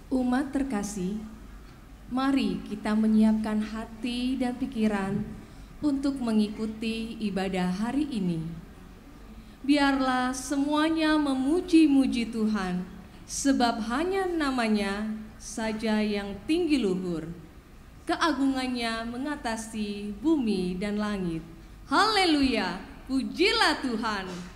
Umat terkasih, mari kita menyiapkan hati dan pikiran untuk mengikuti ibadah hari ini. Biarlah semuanya memuji-muji Tuhan, sebab hanya namanya saja yang tinggi luhur. Keagungannya mengatasi bumi dan langit. Haleluya, pujilah Tuhan.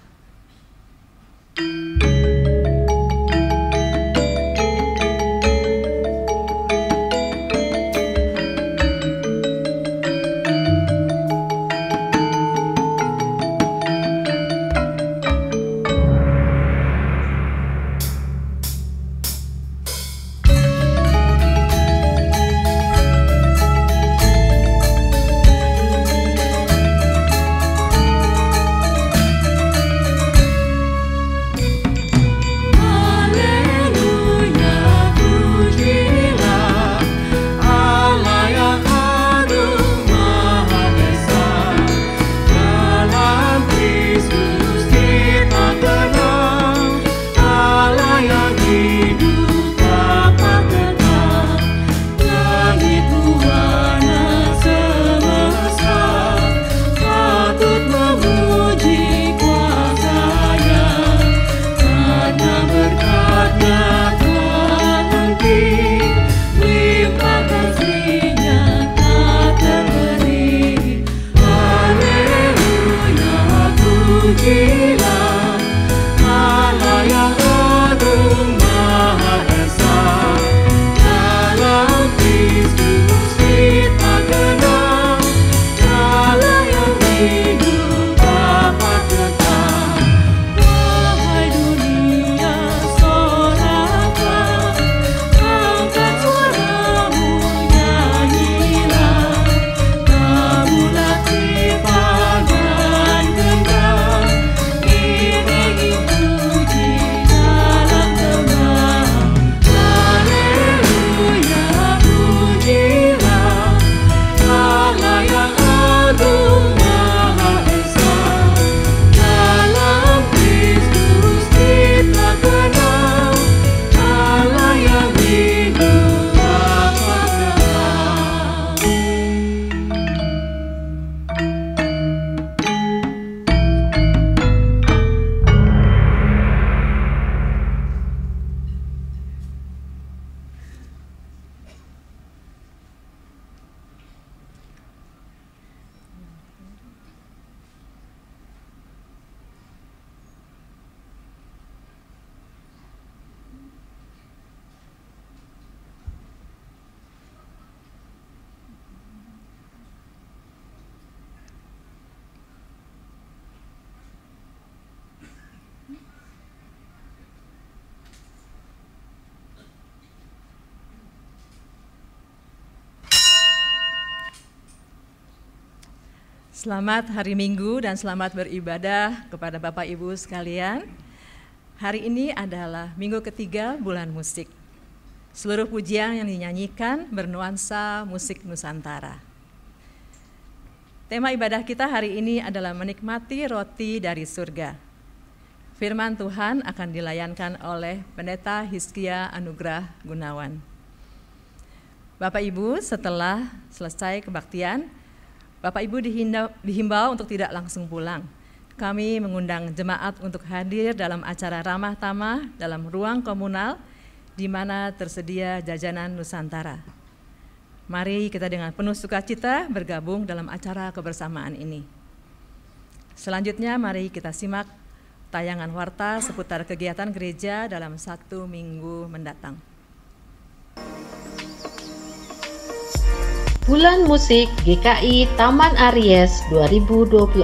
Selamat hari Minggu dan selamat beribadah kepada Bapak Ibu sekalian. Hari ini adalah minggu ketiga bulan musik. Seluruh pujian yang dinyanyikan bernuansa musik Nusantara. Tema ibadah kita hari ini adalah menikmati roti dari surga. Firman Tuhan akan dilayankan oleh Pendeta Hizkia Anugrah Gunawan. Bapak Ibu, setelah selesai kebaktian, Bapak Ibu dihimbau untuk tidak langsung pulang. Kami mengundang jemaat untuk hadir dalam acara ramah tamah dalam ruang komunal di mana tersedia jajanan Nusantara. Mari kita dengan penuh sukacita bergabung dalam acara kebersamaan ini. Selanjutnya mari kita simak tayangan warta seputar kegiatan gereja dalam 1 minggu mendatang. Bulan Musik GKI Taman Aries 2024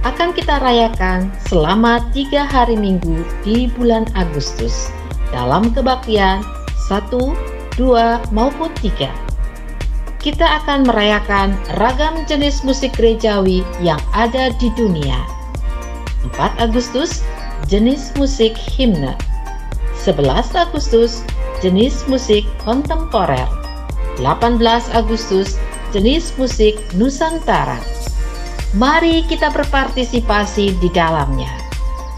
akan kita rayakan selama 3 hari Minggu di bulan Agustus dalam kebaktian 1, 2, maupun 3. Kita akan merayakan ragam jenis musik gerejawi yang ada di dunia. 4 Agustus, jenis musik himne. 11 Agustus, jenis musik kontemporer. 18 Agustus, jenis musik Nusantara. Mari kita berpartisipasi di dalamnya.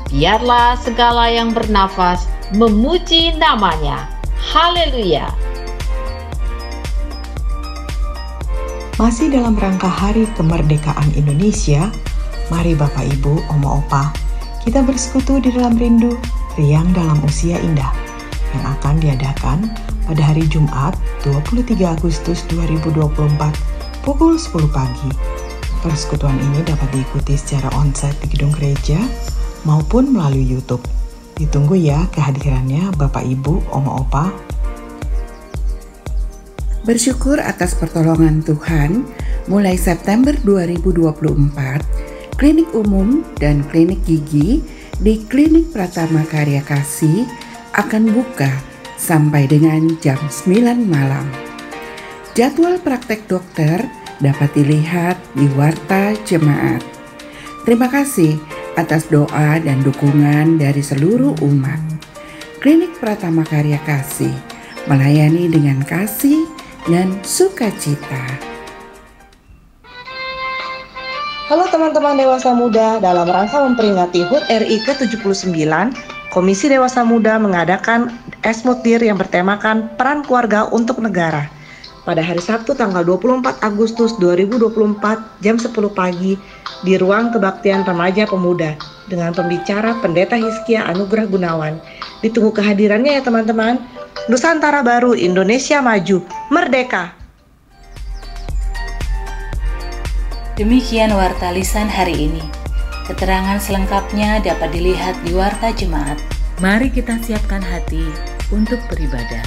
Biarlah segala yang bernafas memuji namanya. Haleluya! Masih dalam rangka Hari Kemerdekaan Indonesia, mari Bapak Ibu, Oma Opa, kita bersekutu di dalam rindu, riang dalam usia indah, yang akan diadakan pada hari Jumat 23 Agustus 2024 pukul 10 pagi. Persekutuan ini dapat diikuti secara onsite di gedung gereja maupun melalui YouTube. Ditunggu ya kehadirannya Bapak Ibu, Oma Opa. Bersyukur atas pertolongan Tuhan, mulai September 2024, klinik umum dan klinik gigi di Klinik Pratama Karya Kasih akan buka sampai dengan jam 9 malam. Jadwal praktek dokter dapat dilihat di Warta Jemaat. Terima kasih atas doa dan dukungan dari seluruh umat. Klinik Pratama Karya Kasih melayani dengan kasih dan sukacita. Halo teman-teman dewasa muda, dalam rangka memperingati HUT RI ke-79, Komisi Dewasa Muda mengadakan Esmutdir yang bertemakan Peran Keluarga untuk Negara. Pada hari Sabtu tanggal 24 Agustus 2024 jam 10 pagi di Ruang Kebaktian Remaja Pemuda dengan pembicara Pendeta Hizkia Anugrah Gunawan. Ditunggu kehadirannya ya teman-teman. Nusantara Baru, Indonesia Maju, Merdeka! Demikian Warta Lisan hari ini. Keterangan selengkapnya dapat dilihat di Warta Jemaat. Mari kita siapkan hati untuk beribadah.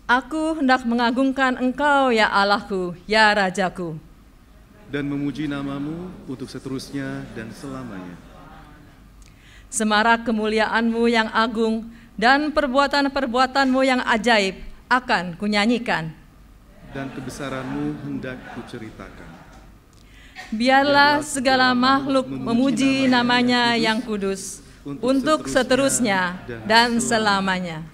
Aku hendak mengagungkan Engkau ya Allahku, ya Rajaku, dan memuji namamu untuk seterusnya dan selamanya. Semarak kemuliaan-Mu yang agung dan perbuatan-perbuatan-Mu yang ajaib akan kunyanyikan. Dan kebesaran-Mu hendak kuceritakan. Biarlah segala makhluk memuji namanya yang kudus untuk seterusnya dan selamanya.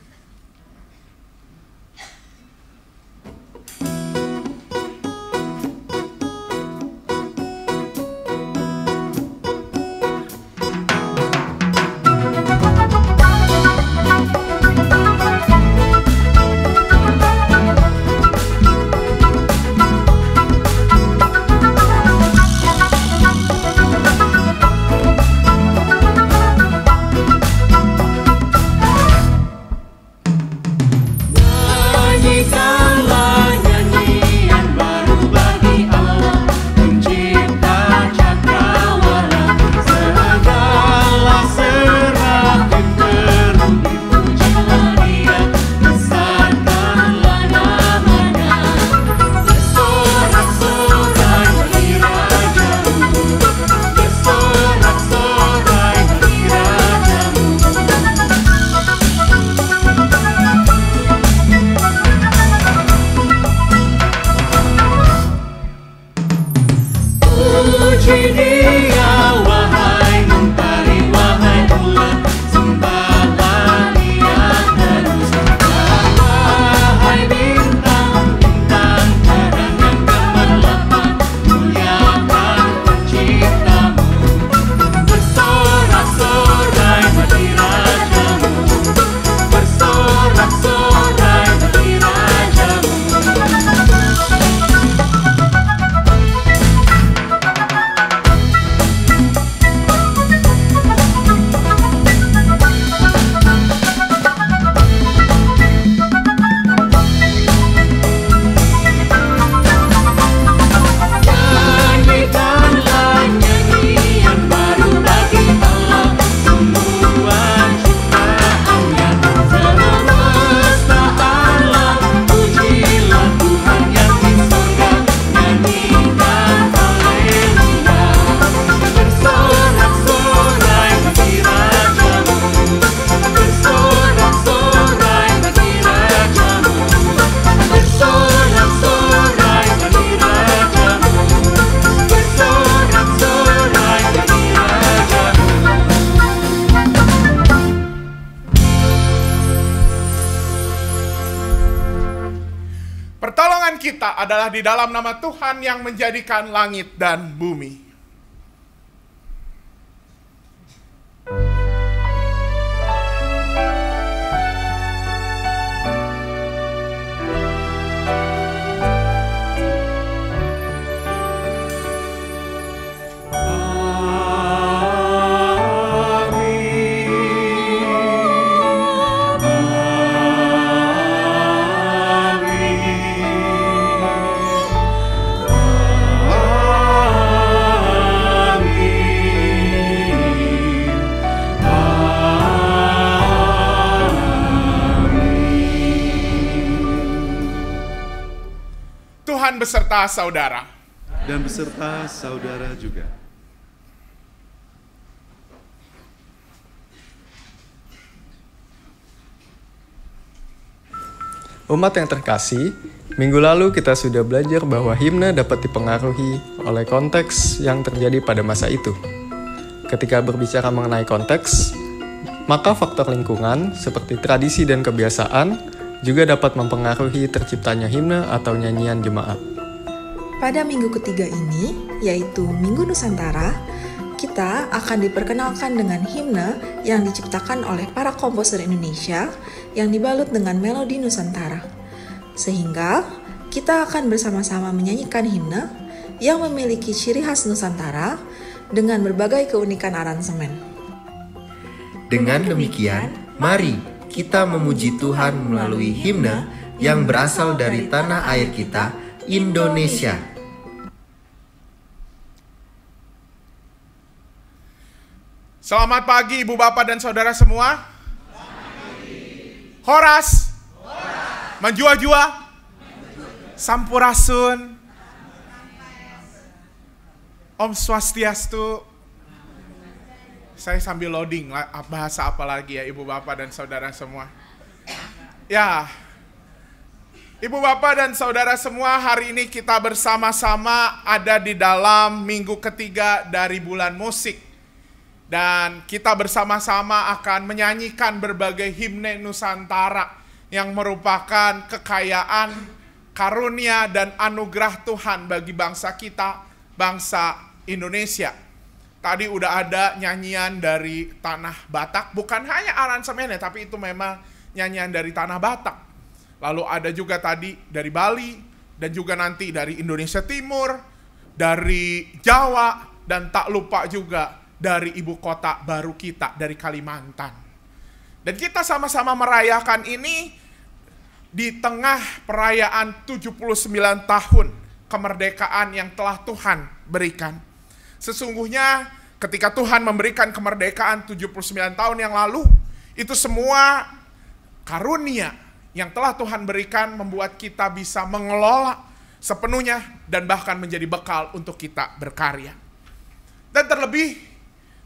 Kita adalah di dalam nama Tuhan yang menjadikan langit dan bumi. beserta saudara. Dan beserta saudara juga. Umat yang terkasih, minggu lalu kita sudah belajar bahwa himne dapat dipengaruhi oleh konteks yang terjadi pada masa itu. Ketika berbicara mengenai konteks, maka faktor lingkungan seperti tradisi dan kebiasaan juga dapat mempengaruhi terciptanya himne atau nyanyian jemaat. Pada minggu ketiga ini, yaitu Minggu Nusantara, kita akan diperkenalkan dengan himne yang diciptakan oleh para komposer Indonesia yang dibalut dengan melodi Nusantara. Sehingga kita akan bersama-sama menyanyikan himne yang memiliki ciri khas Nusantara dengan berbagai keunikan aransemen. Dengan demikian, mari kita memuji Tuhan melalui himne yang berasal dari tanah air kita, Indonesia. Selamat pagi Ibu Bapak dan Saudara semua. Horas, Menjua-jua, Sampurasun, Om Swastiastu. Saya sambil loading, bahasa apa lagi ya Ibu Bapak dan Saudara semua. Ya, Ibu Bapak dan Saudara semua, hari ini kita bersama-sama ada di dalam minggu ketiga dari bulan musik. Dan kita bersama-sama akan menyanyikan berbagai himne Nusantara yang merupakan kekayaan, karunia, dan anugerah Tuhan bagi bangsa kita, bangsa Indonesia. Tadi udah ada nyanyian dari Tanah Batak, bukan hanya aransemennya, tapi itu memang nyanyian dari Tanah Batak. Lalu ada juga tadi dari Bali, dan juga nanti dari Indonesia Timur, dari Jawa, dan tak lupa juga dari ibu kota baru kita, dari Kalimantan. Dan kita sama-sama merayakan ini di tengah perayaan 79 tahun kemerdekaan yang telah Tuhan berikan. Sesungguhnya ketika Tuhan memberikan kemerdekaan 79 tahun yang lalu, itu semua karunia yang telah Tuhan berikan membuat kita bisa mengelola sepenuhnya dan bahkan menjadi bekal untuk kita berkarya. Dan terlebih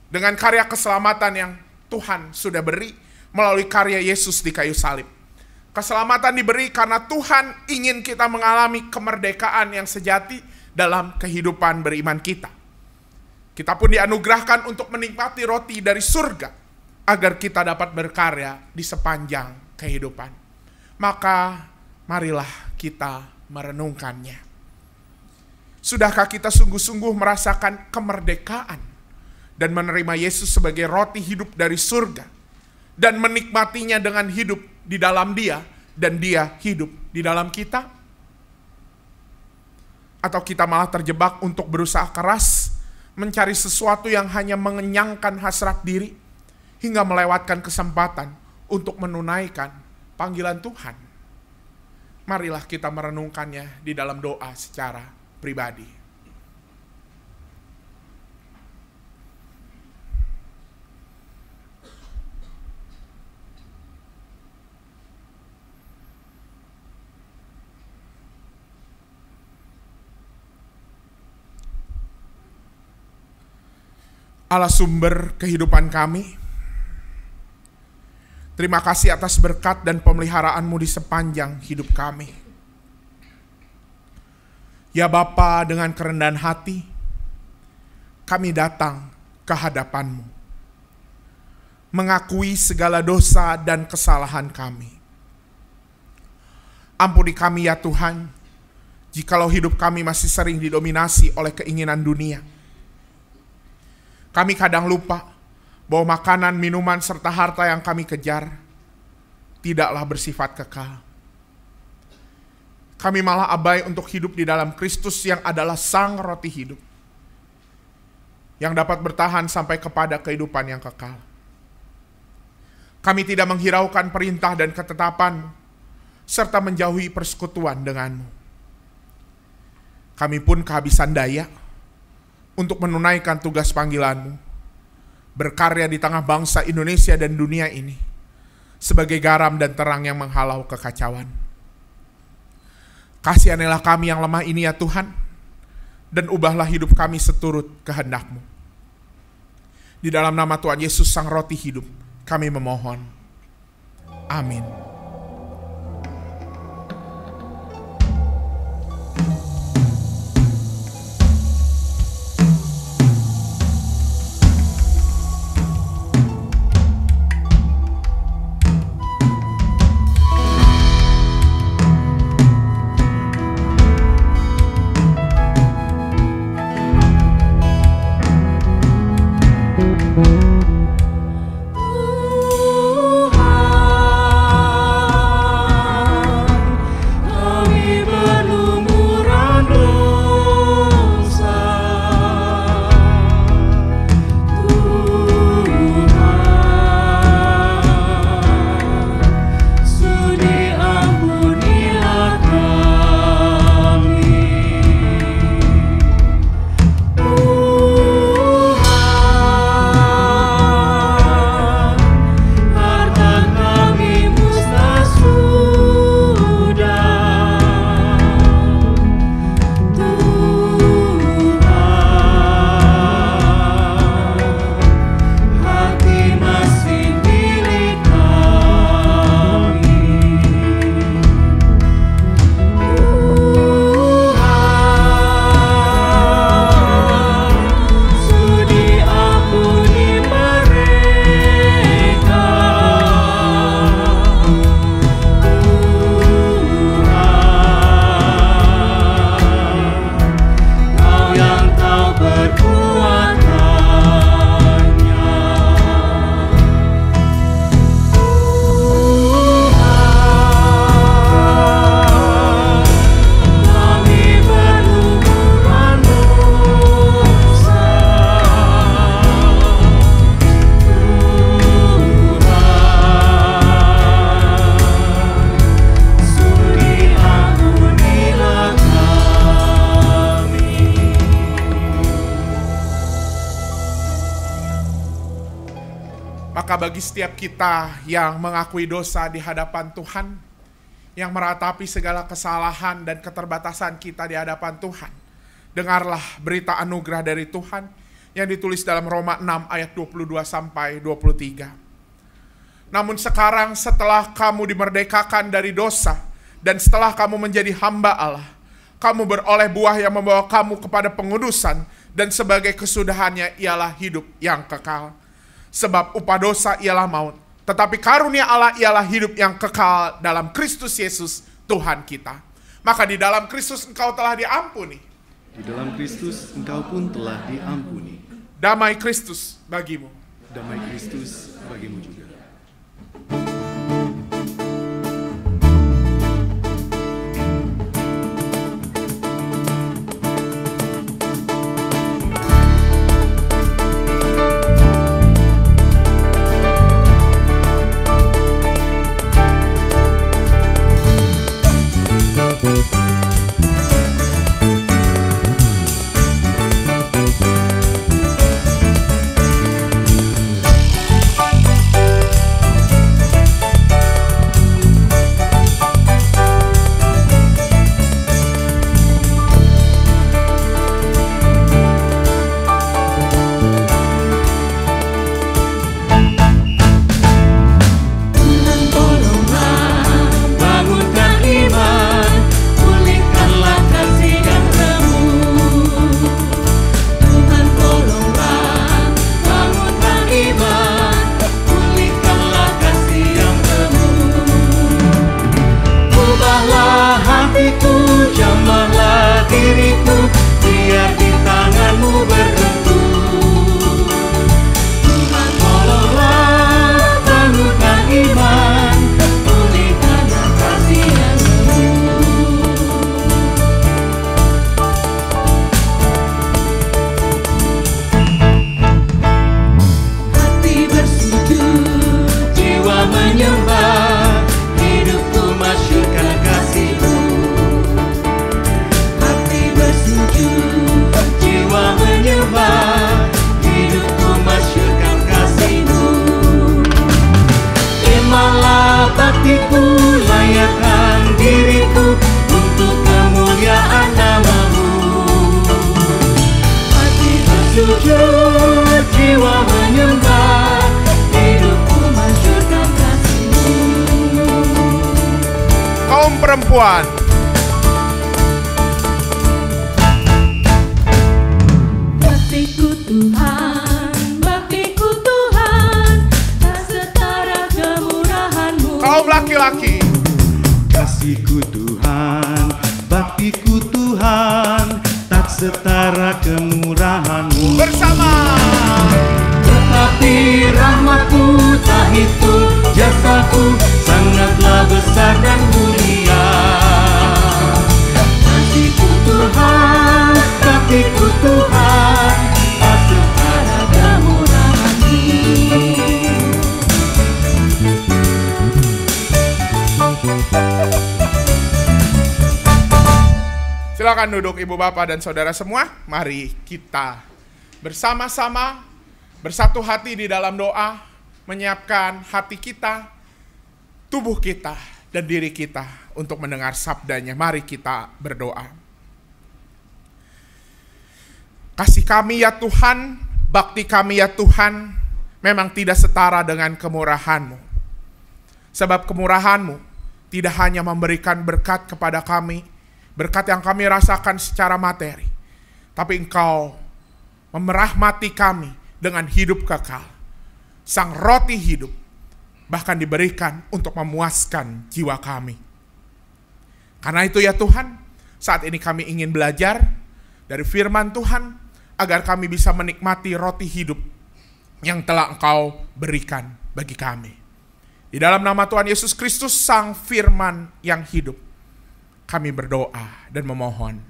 dengan karya keselamatan yang Tuhan sudah beri melalui karya Yesus di kayu salib. Keselamatan diberi karena Tuhan ingin kita mengalami kemerdekaan yang sejati dalam kehidupan beriman kita. Kita pun dianugerahkan untuk menikmati roti dari surga agar kita dapat berkarya di sepanjang kehidupan. Maka marilah kita merenungkannya. Sudahkah kita sungguh-sungguh merasakan kemerdekaan dan menerima Yesus sebagai roti hidup dari surga, dan menikmatinya dengan hidup di dalam Dia, dan Dia hidup di dalam kita? Atau kita malah terjebak untuk berusaha keras, mencari sesuatu yang hanya mengenyangkan hasrat diri, hingga melewatkan kesempatan untuk menunaikan panggilan Tuhan? Marilah kita merenungkannya di dalam doa secara pribadi. Allah sumber kehidupan kami, terima kasih atas berkat dan pemeliharaan-Mu di sepanjang hidup kami. Ya Bapa, dengan kerendahan hati, kami datang ke hadapan-Mu, mengakui segala dosa dan kesalahan kami. Ampuni kami ya Tuhan, jikalau hidup kami masih sering didominasi oleh keinginan dunia. Kami kadang lupa bahwa makanan, minuman, serta harta yang kami kejar tidaklah bersifat kekal. Kami malah abai untuk hidup di dalam Kristus yang adalah sang roti hidup, yang dapat bertahan sampai kepada kehidupan yang kekal. Kami tidak menghiraukan perintah dan ketetapan, serta menjauhi persekutuan denganmu. Kami pun kehabisan daya untuk menunaikan tugas panggilan-Mu, berkarya di tengah bangsa Indonesia dan dunia ini, sebagai garam dan terang yang menghalau kekacauan. Kasihanilah kami yang lemah ini ya Tuhan, dan ubahlah hidup kami seturut kehendak-Mu. Di dalam nama Tuhan Yesus Sang Roti Hidup, kami memohon. Amin. Maka bagi setiap kita yang mengakui dosa di hadapan Tuhan, yang meratapi segala kesalahan dan keterbatasan kita di hadapan Tuhan, dengarlah berita anugerah dari Tuhan yang ditulis dalam Roma 6 ayat 22 sampai 23. Namun sekarang setelah kamu dimerdekakan dari dosa dan setelah kamu menjadi hamba Allah, kamu beroleh buah yang membawa kamu kepada pengudusan, dan sebagai kesudahannya ialah hidup yang kekal. Sebab upah dosa ialah maut, tetapi karunia Allah ialah hidup yang kekal dalam Kristus Yesus Tuhan kita. Maka di dalam Kristus engkau telah diampuni. Di dalam Kristus engkau pun telah diampuni. Damai Kristus bagimu. Damai Kristus bagimu juga. sujud, jiwa menyembah, hidupku masyurkan kasih-Mu. Kaum perempuan, bakti-Ku Tuhan, bakti-Ku Tuhan, tak setara kemurahan-Mu. kaum laki-laki, kasih-Ku Tuhan, bakti-Ku Tuhan, tak setara kemurahan-Mu. bersama. Tetapi rahmat-Mu tak hitung, jasa-Ku sangatlah besar dan mulia. Kasih-Ku Tuhan, bakti-Ku Tuhan, tak setara kemurahan-Mu. Silakan duduk ibu bapak dan saudara semua. Mari kita bersama-sama bersatu hati di dalam doa, menyiapkan hati kita, tubuh kita, dan diri kita untuk mendengar sabdanya. Mari kita berdoa. Kasih kami ya Tuhan, bakti kami ya Tuhan, memang tidak setara dengan kemurahan-Mu. Sebab kemurahan-Mu tidak hanya memberikan berkat kepada kami, berkat yang kami rasakan secara materi, tapi Engkau merahmati kami dengan hidup kekal. Sang roti hidup bahkan diberikan untuk memuaskan jiwa kami. Karena itu ya Tuhan, saat ini kami ingin belajar dari firman Tuhan agar kami bisa menikmati roti hidup yang telah Engkau berikan bagi kami. Di dalam nama Tuhan Yesus Kristus, Sang Firman yang hidup, kami berdoa dan memohon.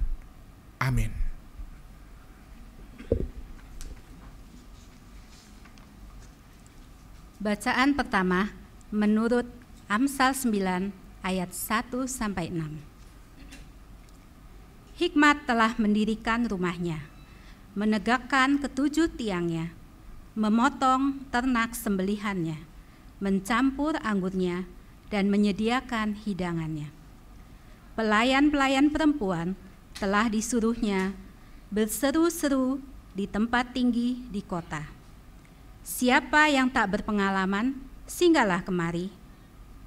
Amin. Bacaan pertama menurut Amsal 9 ayat 1-6. Hikmat telah mendirikan rumahnya, menegakkan ketujuh tiangnya, memotong ternak sembelihannya, mencampur anggurnya, dan menyediakan hidangannya. Pelayan-pelayan perempuan telah disuruhnya berseru-seru di tempat tinggi di kota. Siapa yang tak berpengalaman, singgahlah kemari.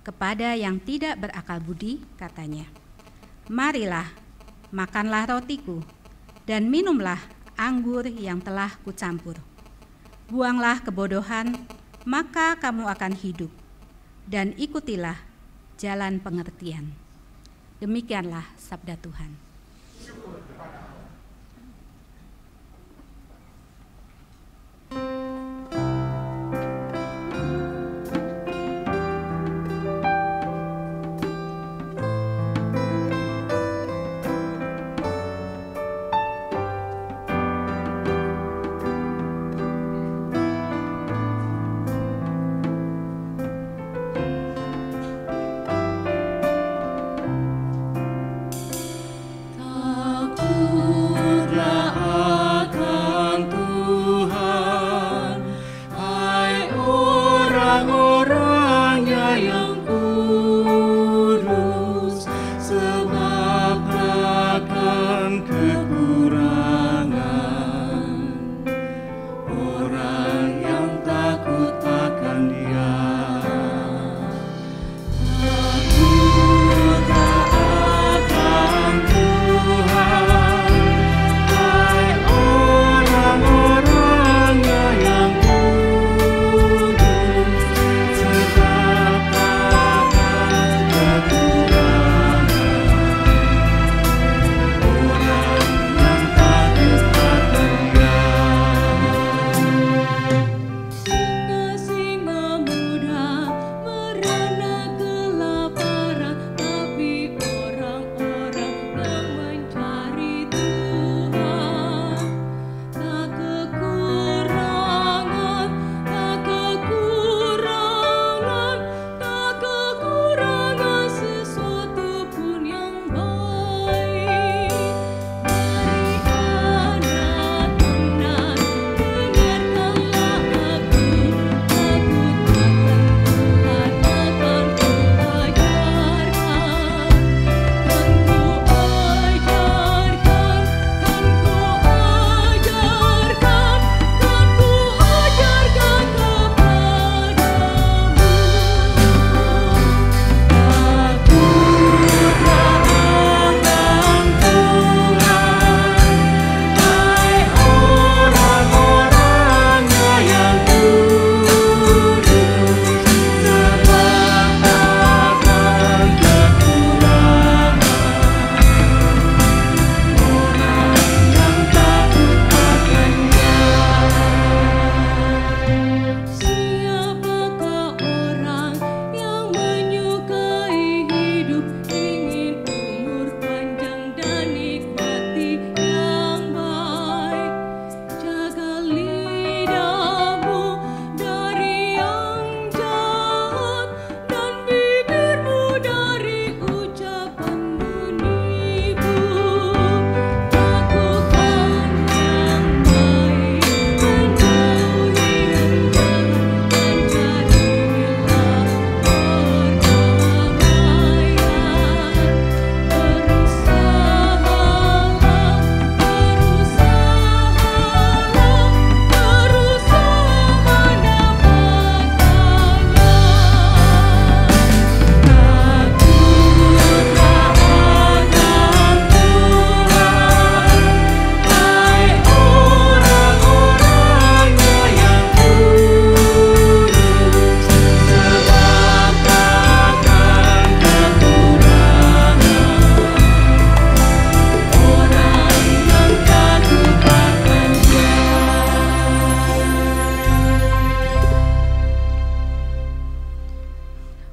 Kepada yang tidak berakal budi, katanya, marilah, makanlah rotiku, dan minumlah anggur yang telah kucampur. Buanglah kebodohan, maka kamu akan hidup, dan ikutilah jalan pengertian. Demikianlah sabda Tuhan.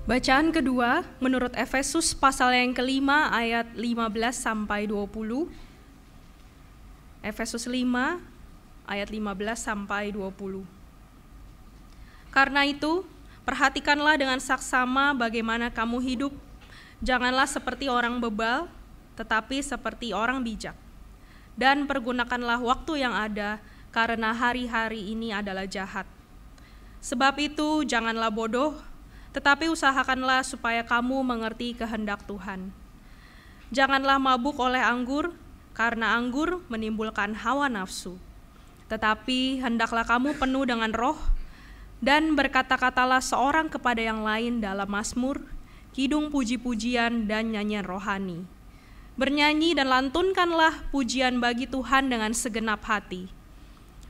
Bacaan kedua menurut Efesus pasal yang kelima ayat 15 sampai 20. Efesus 5 ayat 15 sampai 20. Karena itu, perhatikanlah dengan saksama bagaimana kamu hidup. Janganlah seperti orang bebal, tetapi seperti orang bijak. Dan pergunakanlah waktu yang ada, karena hari-hari ini adalah jahat. Sebab itu, janganlah bodoh, tetapi usahakanlah supaya kamu mengerti kehendak Tuhan. Janganlah mabuk oleh anggur, karena anggur menimbulkan hawa nafsu. Tetapi hendaklah kamu penuh dengan roh, dan berkata-katalah seorang kepada yang lain dalam mazmur, kidung puji-pujian dan nyanyian rohani. Bernyanyi dan lantunkanlah pujian bagi Tuhan dengan segenap hati.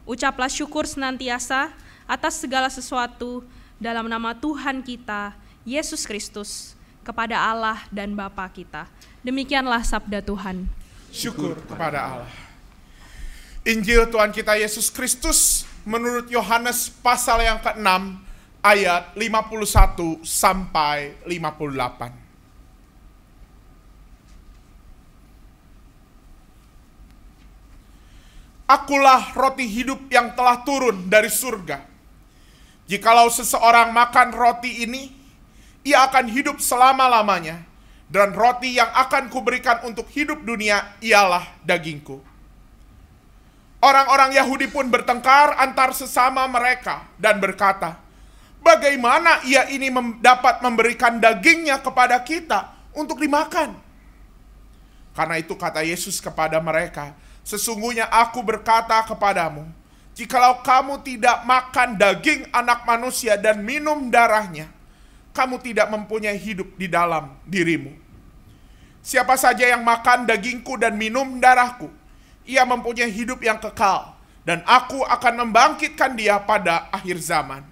Ucaplah syukur senantiasa atas segala sesuatu dalam nama Tuhan kita, Yesus Kristus, kepada Allah dan Bapa kita. Demikianlah sabda Tuhan. Syukur kepada Allah. Injil Tuhan kita Yesus Kristus menurut Yohanes pasal yang ke-6 ayat 51 sampai 58. Akulah roti hidup yang telah turun dari surga. Jikalau seseorang makan roti ini, ia akan hidup selama-lamanya, dan roti yang akan kuberikan untuk hidup dunia ialah dagingku. Orang-orang Yahudi pun bertengkar antar sesama mereka dan berkata, bagaimana ia ini dapat memberikan dagingnya kepada kita untuk dimakan? Karena itu kata Yesus kepada mereka, sesungguhnya aku berkata kepadamu, jikalau kamu tidak makan daging anak manusia dan minum darahnya, kamu tidak mempunyai hidup di dalam dirimu. Siapa saja yang makan dagingku dan minum darahku, ia mempunyai hidup yang kekal, dan aku akan membangkitkan dia pada akhir zaman.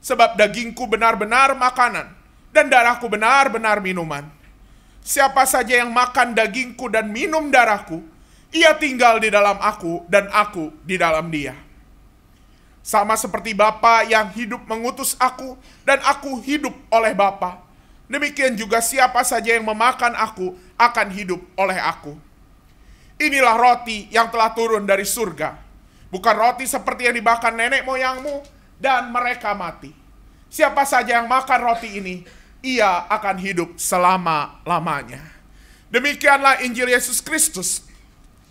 Sebab dagingku benar-benar makanan, dan darahku benar-benar minuman. Siapa saja yang makan dagingku dan minum darahku, ia tinggal di dalam aku dan aku di dalam dia. Sama seperti Bapa yang hidup mengutus aku dan aku hidup oleh Bapa, demikian juga siapa saja yang memakan aku akan hidup oleh aku. Inilah roti yang telah turun dari surga, bukan roti seperti yang dimakan nenek moyangmu dan mereka mati. Siapa saja yang makan roti ini, ia akan hidup selama-lamanya. Demikianlah Injil Yesus Kristus.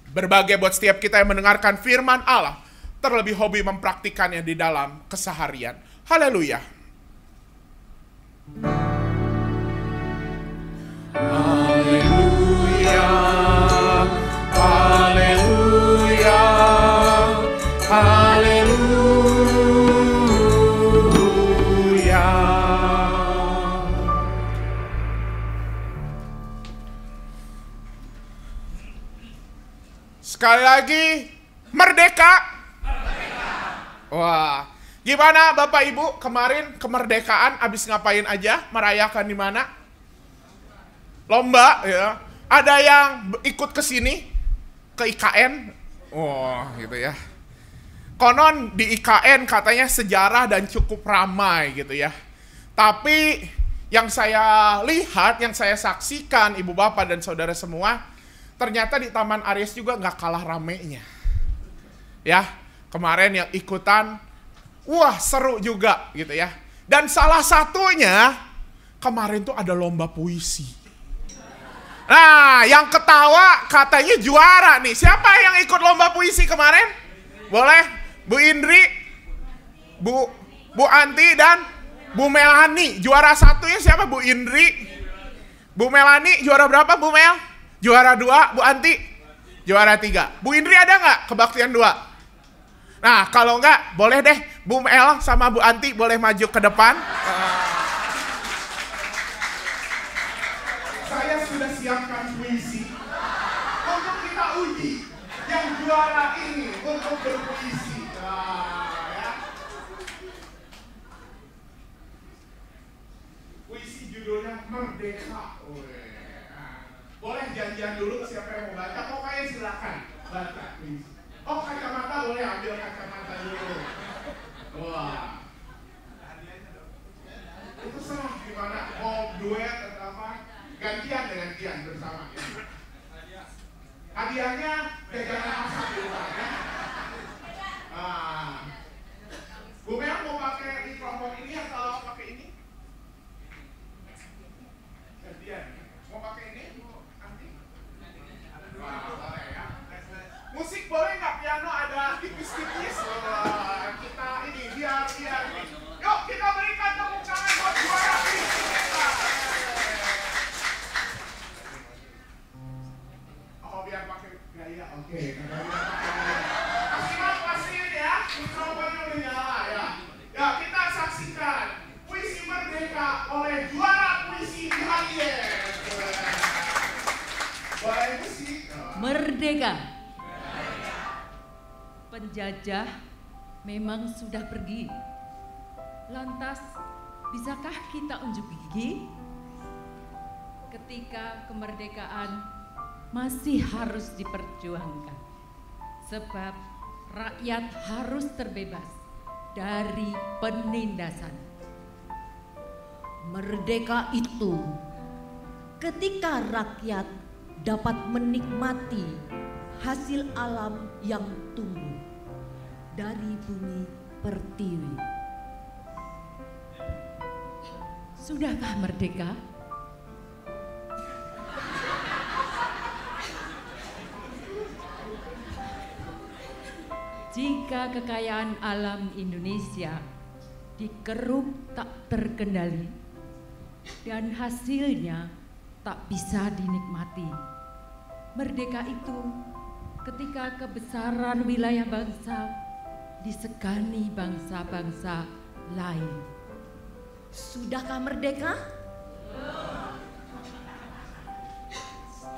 Berbagai buat setiap kita yang mendengarkan firman Allah, terlebih hobi mempraktikannya di dalam keseharian. Haleluya. Haleluya. Haleluya. Haleluya. Sekali lagi, merdeka. Wah, gimana Bapak Ibu kemarin kemerdekaan abis ngapain aja? Merayakan di mana? Lomba ya. Ada yang ikut ke sini ke IKN. Oh, gitu ya. Konon di IKN katanya sejarah dan cukup ramai gitu ya. Tapi yang saya lihat, yang saya saksikan Ibu Bapak dan Saudara semua, ternyata di Taman Aries juga nggak kalah ramenya. Ya, kemarin yang ikutan, wah seru juga gitu ya. Dan salah satunya, kemarin tuh ada lomba puisi. Nah, yang ketawa katanya juara nih. Siapa yang ikut lomba puisi kemarin? Boleh? Bu Indri, Bu Anti, dan Bu Melani. Juara satunya siapa? Bu Indri. Bu Melani juara berapa Bu Mel? Juara 2, Bu Anti, juara 3. Bu Indri ada nggak kebaktian 2? Nah, kalau nggak, boleh deh Bu Mel sama Bu Anti boleh maju ke depan. Saya sudah siapkan puisi untuk kita uji yang juara ini untuk berpuisi. Nah, ya. Puisi judulnya Merdeka. Boleh janjian dulu siapa yang mau baca, pokoknya silakan baca. Oh, kacamata boleh ambil kacamata dulu. Wah. Itu serah gimana duet atau apa, gantian bersama ya. Hadiahnya jajanan masak di rumah ya. Bu Mel mau pakai mikrofon ini atau pakai ini? Gantian. Mau pakai ini? Nanti? Wah, boleh ya. Musik boleh nggak? Piano ada tipis-tipis. Kita ini biar ini. Yuk kita berikan tepuk tangan buat juara ini. Oh biar pakai gaya, oke. Kasih ya, mikrofonnya udah nyala ya. Ya kita saksikan puisi merdeka oleh juara puisi Haries. Boleh musik. Merdeka. Penjajah memang sudah pergi. Lantas, bisakah kita unjuk gigi? Ketika kemerdekaan masih harus diperjuangkan. Sebab rakyat harus terbebas dari penindasan. Merdeka itu ketika rakyat dapat menikmati hasil alam yang tumbuh dari bumi pertiwi. Sudahkah merdeka? Jika kekayaan alam Indonesia dikeruk tak terkendali dan hasilnya tak bisa dinikmati, merdeka itu ketika kebesaran wilayah bangsa disegani bangsa-bangsa lain. Sudahkah merdeka?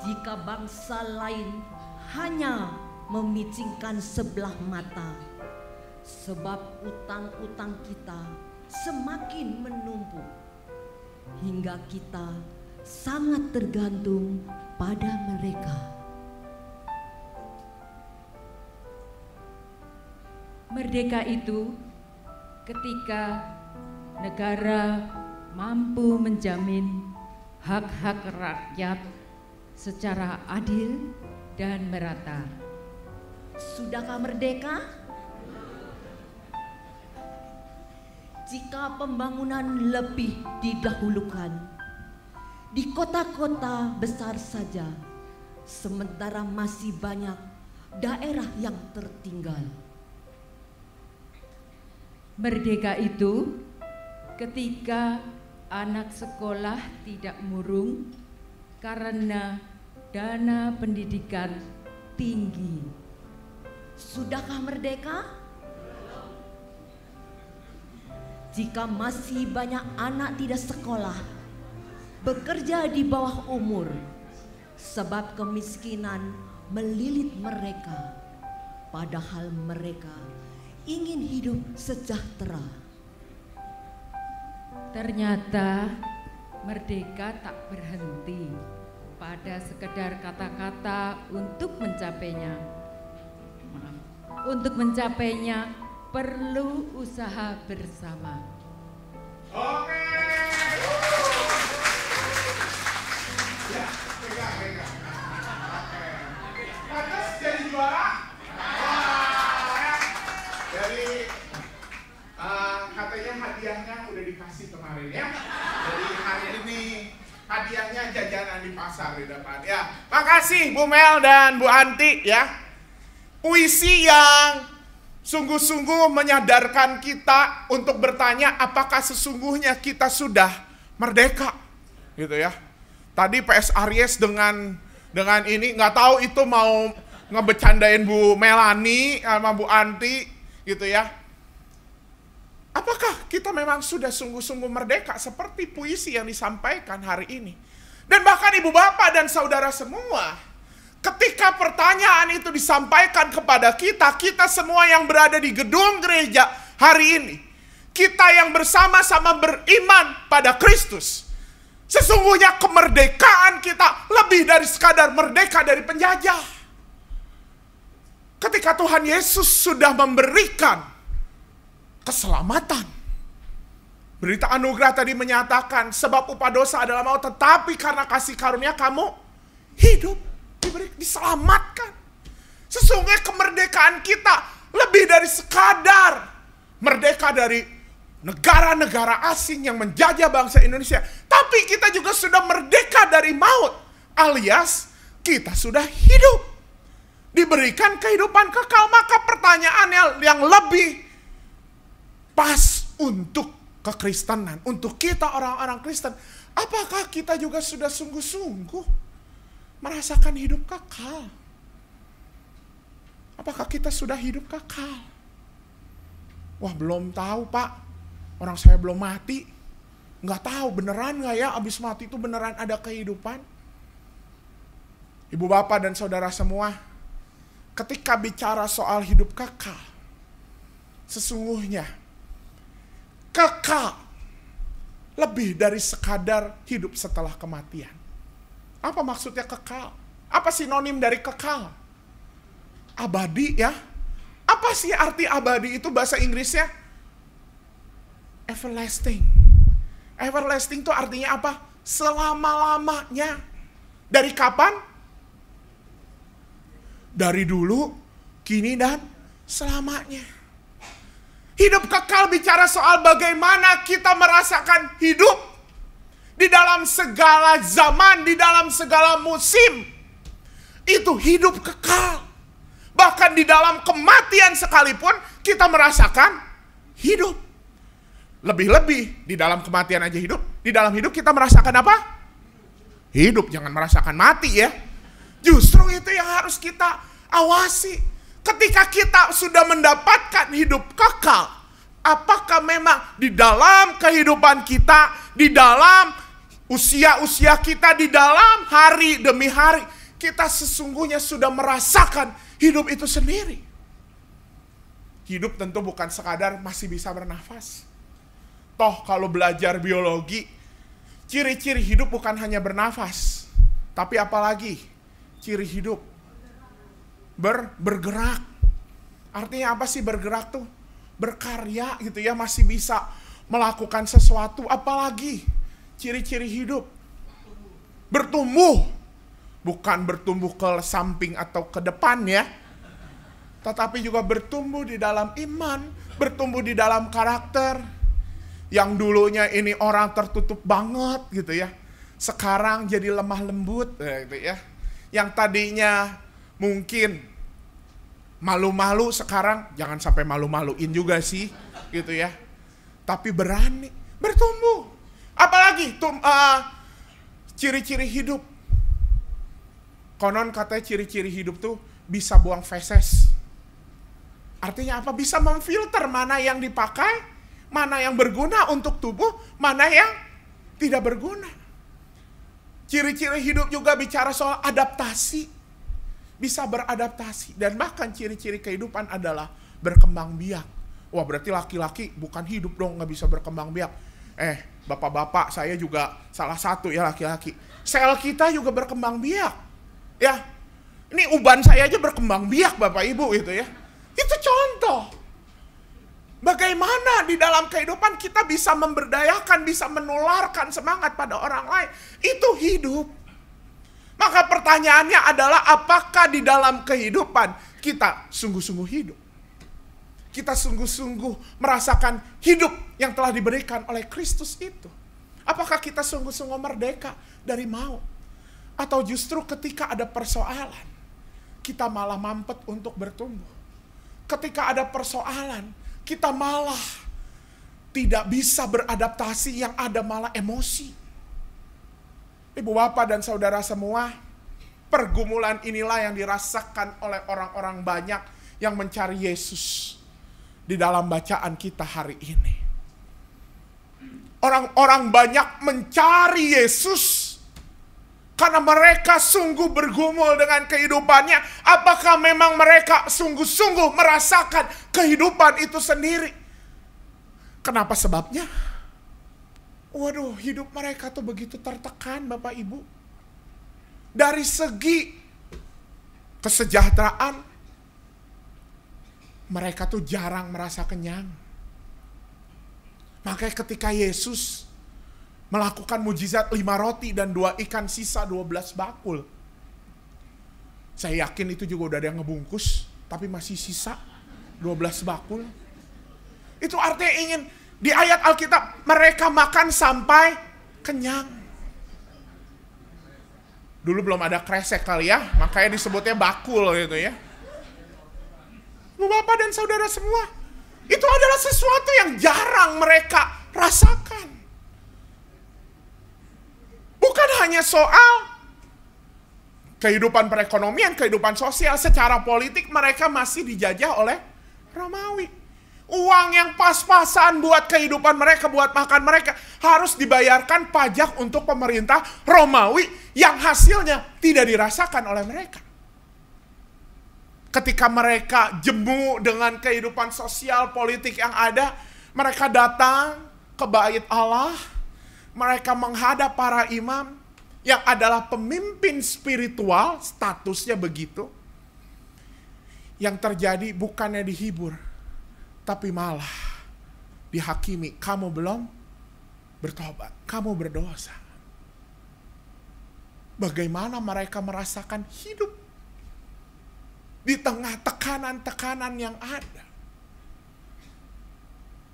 Jika bangsa lain hanya memicingkan sebelah mata, sebab utang-utang kita semakin menumpuk, hingga kita sangat tergantung pada mereka. Merdeka itu ketika negara mampu menjamin hak-hak rakyat secara adil dan merata. Sudahkah merdeka? Jika pembangunan lebih didahulukan di kota-kota besar saja, sementara masih banyak daerah yang tertinggal. Merdeka itu ketika anak sekolah tidak murung karena dana pendidikan tinggi. Sudahkah merdeka? Jika masih banyak anak tidak sekolah, bekerja di bawah umur, sebab kemiskinan melilit mereka, padahal mereka ingin hidup sejahtera. Ternyata merdeka tak berhenti pada sekedar kata-kata untuk mencapainya. Untuk mencapainya perlu usaha bersama. Oke. Ya, pegang. Oke. Lantas jadi juara? Jadi katanya hadiahnya udah dikasih kemarin ya. Jadi hari ini hadiahnya jajanan di pasar di depan ya. Makasih Bu Mel dan Bu Anti ya. Puisi yang sungguh-sungguh menyadarkan kita untuk bertanya apakah sesungguhnya kita sudah merdeka, gitu ya. Tadi PS Aries dengan ini nggak tahu itu mau ngebecandain Bu Melani sama Bu Anti, gitu ya. Apakah kita memang sudah sungguh-sungguh merdeka seperti puisi yang disampaikan hari ini? Dan bahkan ibu bapak dan saudara semua, ketika pertanyaan itu disampaikan kepada kita semua yang berada di gedung gereja hari ini, kita yang bersama-sama beriman pada Kristus, sesungguhnya kemerdekaan kita lebih dari sekadar merdeka dari penjajah. Ketika Tuhan Yesus sudah memberikan keselamatan, Berita anugerah tadi menyatakan sebab upah dosa adalah maut, tetapi karena kasih karunia kamu hidup, diselamatkan. Sesungguhnya kemerdekaan kita lebih dari sekadar merdeka dari negara-negara asing yang menjajah bangsa Indonesia. Tapi kita juga sudah merdeka dari maut, alias kita sudah hidup. Diberikan kehidupan kekal. Maka pertanyaannya yang lebih pas untuk kekristenan, untuk kita orang-orang Kristen, apakah kita juga sudah sungguh-sungguh merasakan hidup kekal? Apakah kita sudah hidup kekal? Wah, belum tahu, Pak. Orang saya belum mati. Nggak tahu beneran nggak ya abis mati itu beneran ada kehidupan? Ibu bapak dan saudara semua, ketika bicara soal hidup kekal, sesungguhnya kekal lebih dari sekadar hidup setelah kematian. Apa maksudnya kekal? Apa sinonim dari kekal? Abadi ya. Apa sih arti abadi itu bahasa Inggrisnya? Everlasting. Everlasting itu artinya apa? Selama-lamanya. Dari kapan? Dari dulu, kini, dan selamanya. Hidup kekal bicara soal bagaimana kita merasakan hidup di dalam segala zaman, di dalam segala musim. Itu hidup kekal. Bahkan di dalam kematian sekalipun kita merasakan hidup. Lebih-lebih di dalam kematian aja hidup. Di dalam hidup kita merasakan apa? Hidup, jangan merasakan mati ya. Justru itu yang harus kita awasi. Ketika kita sudah mendapatkan hidup kekal, apakah memang di dalam kehidupan kita, di dalam usia-usia kita, di dalam hari demi hari, kita sesungguhnya sudah merasakan hidup itu sendiri. Hidup tentu bukan sekadar masih bisa bernafas. Toh kalau belajar biologi, ciri-ciri hidup bukan hanya bernafas, tapi apalagi ciri hidup? Bergerak. Artinya apa sih bergerak tuh? Berkarya gitu ya, masih bisa melakukan sesuatu. Apalagi ciri-ciri hidup? Bertumbuh. Bukan bertumbuh ke samping atau ke depan ya, tetapi juga bertumbuh di dalam iman, bertumbuh di dalam karakter. Yang dulunya ini orang tertutup banget gitu ya, sekarang jadi lemah lembut gitu ya. Yang tadinya mungkin malu-malu, sekarang jangan sampai malu-maluin juga sih gitu ya, tapi berani bertumbuh. Apalagi ciri-ciri hidup. Konon katanya ciri-ciri hidup tuh bisa buang feses. Artinya apa? Bisa memfilter mana yang dipakai, mana yang berguna untuk tubuh, mana yang tidak berguna. Ciri-ciri hidup juga bicara soal adaptasi. Bisa beradaptasi. Dan bahkan ciri-ciri kehidupan adalah berkembang biak. Wah, berarti laki-laki bukan hidup dong, nggak bisa berkembang biak. Bapak-bapak, saya juga salah satu ya laki-laki. Sel kita juga berkembang biak. Ya, ini uban saya aja berkembang biak Bapak Ibu gitu ya. Itu contoh. Bagaimana di dalam kehidupan kita bisa memberdayakan, bisa menularkan semangat pada orang lain. Itu hidup. Maka pertanyaannya adalah apakah di dalam kehidupan kita sungguh-sungguh hidup? Kita sungguh-sungguh merasakan hidup yang telah diberikan oleh Kristus itu. Apakah kita sungguh-sungguh merdeka dari maut? Atau justru ketika ada persoalan, kita malah mampet untuk bertumbuh. Ketika ada persoalan, kita malah tidak bisa beradaptasi, yang ada malah emosi. Ibu bapak dan saudara semua, pergumulan inilah yang dirasakan oleh orang-orang banyak yang mencari Yesus di dalam bacaan kita hari ini. Orang-orang banyak mencari Yesus karena mereka sungguh bergumul dengan kehidupannya. Apakah memang mereka sungguh-sungguh merasakan kehidupan itu sendiri? Kenapa sebabnya? Waduh, hidup mereka tuh begitu tertekan Bapak Ibu. Dari segi kesejahteraan, mereka tuh jarang merasa kenyang. Makanya ketika Yesus melakukan mujizat 5 roti dan 2 ikan sisa 12 bakul. Saya yakin itu juga udah ada yang ngebungkus, tapi masih sisa 12 bakul. Itu artinya ingin, di ayat Alkitab, mereka makan sampai kenyang. Dulu belum ada kresek kali ya, makanya disebutnya bakul gitu ya. Ibu bapak dan saudara semua, itu adalah sesuatu yang jarang mereka rasakan. Bukan hanya soal kehidupan perekonomian, kehidupan sosial, secara politik mereka masih dijajah oleh Romawi. Uang yang pas-pasan buat kehidupan mereka, buat makan mereka, harus dibayarkan pajak untuk pemerintah Romawi yang hasilnya tidak dirasakan oleh mereka. Ketika mereka jemu dengan kehidupan sosial politik yang ada, mereka datang ke bait Allah, mereka menghadap para imam yang adalah pemimpin spiritual, statusnya begitu. Yang terjadi bukannya dihibur, tapi malah dihakimi. Kamu belum bertobat, kamu berdosa. Bagaimana mereka merasakan hidup di tengah tekanan-tekanan yang ada.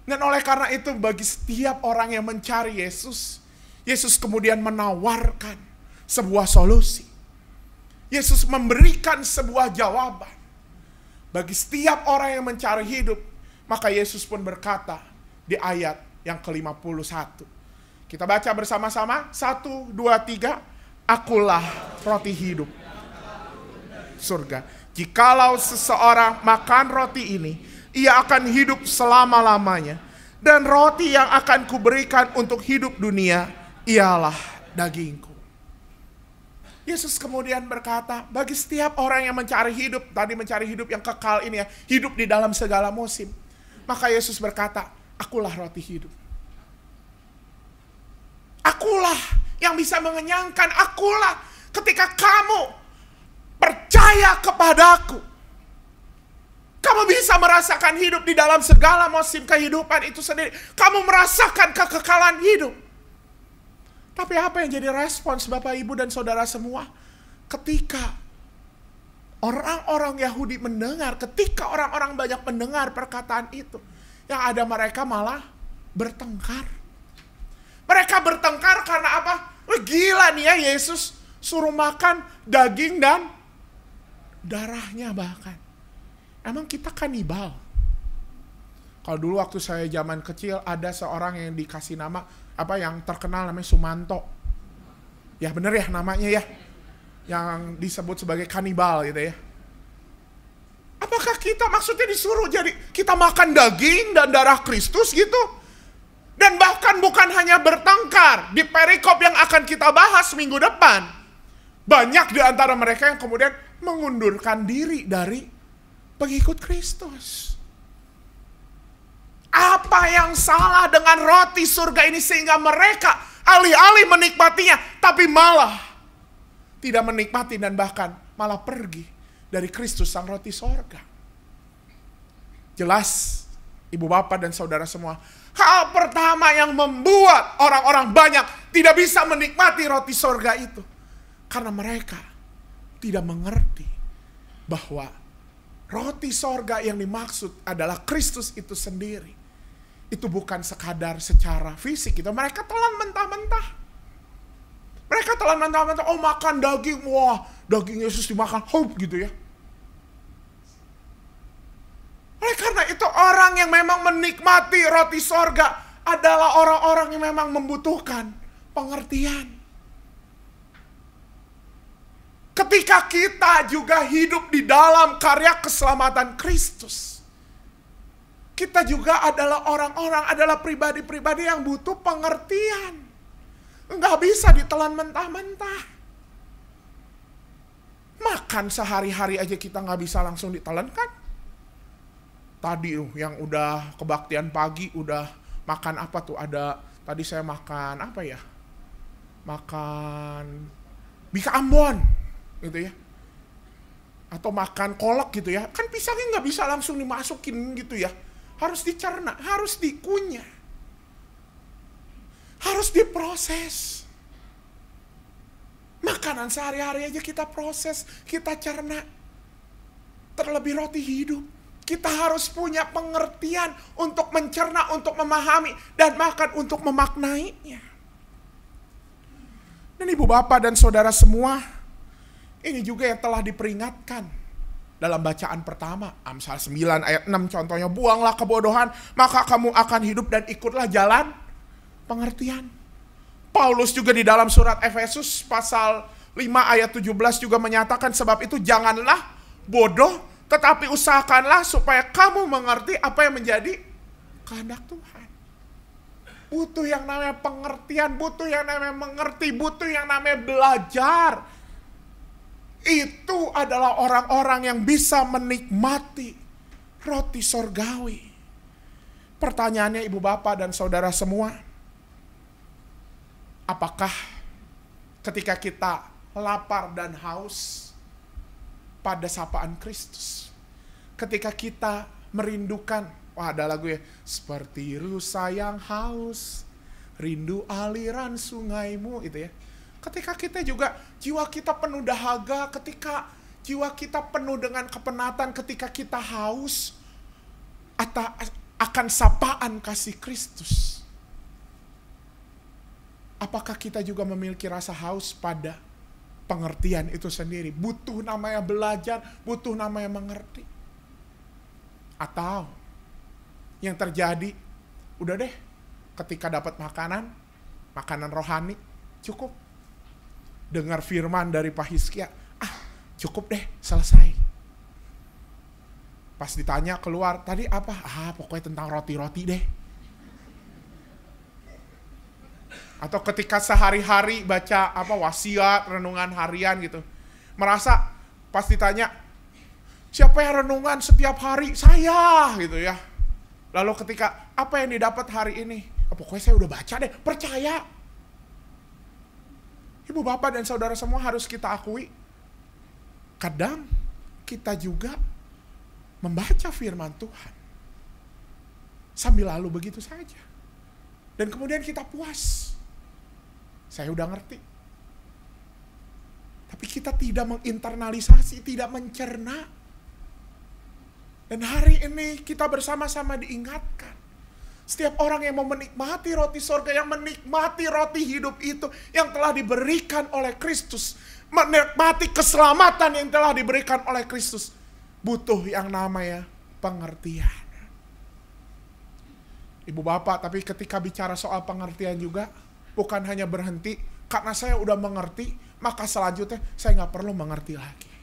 Dan oleh karena itu bagi setiap orang yang mencari Yesus, Yesus kemudian menawarkan sebuah solusi. Yesus memberikan sebuah jawaban. Bagi setiap orang yang mencari hidup, maka Yesus pun berkata di ayat yang ke-51. Kita baca bersama-sama, 1, 2, 3. Akulah roti hidup surga. Jikalau seseorang makan roti ini, ia akan hidup selama-lamanya. Dan roti yang akan kuberikan untuk hidup dunia, ialah dagingku. Yesus kemudian berkata, bagi setiap orang yang mencari hidup, tadi mencari hidup yang kekal ini ya, hidup di dalam segala musim. Maka Yesus berkata, akulah roti hidup. Akulah yang bisa mengenyangkan, akulah ketika kamu percaya kepadaku. Kamu bisa merasakan hidup di dalam segala musim kehidupan itu sendiri. Kamu merasakan kekekalan hidup. Tapi apa yang jadi respons Bapak, Ibu, dan Saudara semua? Ketika orang-orang Yahudi mendengar, ketika orang-orang banyak mendengar perkataan itu, yang ada mereka malah bertengkar. Mereka bertengkar karena apa? Gila nih ya, Yesus suruh makan daging dan darahnya bahkan. Emang kita kanibal? Kalau dulu waktu saya zaman kecil ada seorang yang dikasih nama yang terkenal namanya Sumanto. Ya bener ya namanya ya. Yang disebut sebagai kanibal gitu ya. Apakah kita maksudnya disuruh jadi kita makan daging dan darah Kristus gitu? Dan bahkan bukan hanya bertengkar, di perikop yang akan kita bahas minggu depan, banyak di antara mereka yang kemudian mengundurkan diri dari pengikut Kristus. Apa yang salah dengan roti surga ini sehingga mereka alih-alih menikmatinya, tapi malah tidak menikmati dan bahkan malah pergi dari Kristus sang roti surga? Jelas, Ibu Bapak dan Saudara semua, hal pertama yang membuat orang-orang banyak tidak bisa menikmati roti surga itu, karena mereka tidak mengerti bahwa roti surga yang dimaksud adalah Kristus itu sendiri. Itu bukan sekadar secara fisik gitu. Mereka telan mentah-mentah. Mereka telan mentah-mentah. Oh, makan daging. Wah, daging Yesus dimakan. Gitu ya. Oleh karena itu orang yang memang menikmati roti sorga adalah orang-orang yang memang membutuhkan pengertian. Ketika kita juga hidup di dalam karya keselamatan Kristus, kita juga adalah orang-orang, adalah pribadi-pribadi yang butuh pengertian. Nggak bisa ditelan mentah-mentah. Makan sehari-hari aja kita nggak bisa langsung ditelan kan? Tadi yang udah kebaktian pagi, udah makan apa tuh? Ada, tadi saya makan apa ya? Makan bika Ambon, gitu ya. Atau makan kolak gitu ya. Kan pisangnya nggak bisa langsung dimasukin gitu ya. Harus dicerna, harus dikunyah. Harus diproses. Makanan sehari-hari aja kita proses, kita cerna. Terlebih roti hidup. Kita harus punya pengertian untuk mencerna, untuk memahami, dan makan untuk memaknainya. Dan ibu bapak dan saudara semua, ini juga yang telah diperingatkan dalam bacaan pertama. Amsal 9 ayat 6 contohnya, buanglah kebodohan, maka kamu akan hidup dan ikutlah jalan pengertian. Paulus juga di dalam surat Efesus pasal 5 ayat 17 juga menyatakan, sebab itu janganlah bodoh, tetapi usahakanlah supaya kamu mengerti apa yang menjadi kehendak Tuhan. Butuh yang namanya pengertian, butuh yang namanya mengerti, butuh yang namanya belajar. Itu adalah orang-orang yang bisa menikmati roti sorgawi. Pertanyaannya ibu bapak dan saudara semua, apakah ketika kita lapar dan haus pada sapaan Kristus, ketika kita merindukan, wah ada lagu ya, seperti rusa yang haus, rindu aliran sungaimu, itu ya. Ketika kita juga, jiwa kita penuh dahaga, ketika jiwa kita penuh dengan kepenatan, ketika kita haus akan sapaan kasih Kristus, apakah kita juga memiliki rasa haus pada pengertian itu sendiri? Butuh namanya belajar, butuh namanya mengerti. Atau yang terjadi, udah deh, ketika dapat makanan rohani, cukup. Dengar firman dari Pak Hizkia, cukup deh, selesai. Pas ditanya keluar, tadi apa? Pokoknya tentang roti-roti deh. Atau ketika sehari-hari baca wasiat, renungan harian gitu. Merasa pas ditanya, siapa yang renungan setiap hari? Saya gitu ya. Lalu ketika apa yang didapat hari ini? Pokoknya saya udah baca deh, percaya. Ibu bapak dan saudara semua harus kita akui, kadang kita juga membaca firman Tuhan sambil lalu begitu saja. Dan kemudian kita puas. Saya udah ngerti. Tapi kita tidak menginternalisasi, tidak mencerna. Dan hari ini kita bersama-sama diingatkan. Setiap orang yang mau menikmati roti sorga, yang menikmati roti hidup itu yang telah diberikan oleh Kristus, menikmati keselamatan yang telah diberikan oleh Kristus, butuh yang namanya pengertian. Ibu bapak, tapi ketika bicara soal pengertian juga, bukan hanya berhenti, karena saya udah mengerti, maka selanjutnya saya nggak perlu mengerti lagi.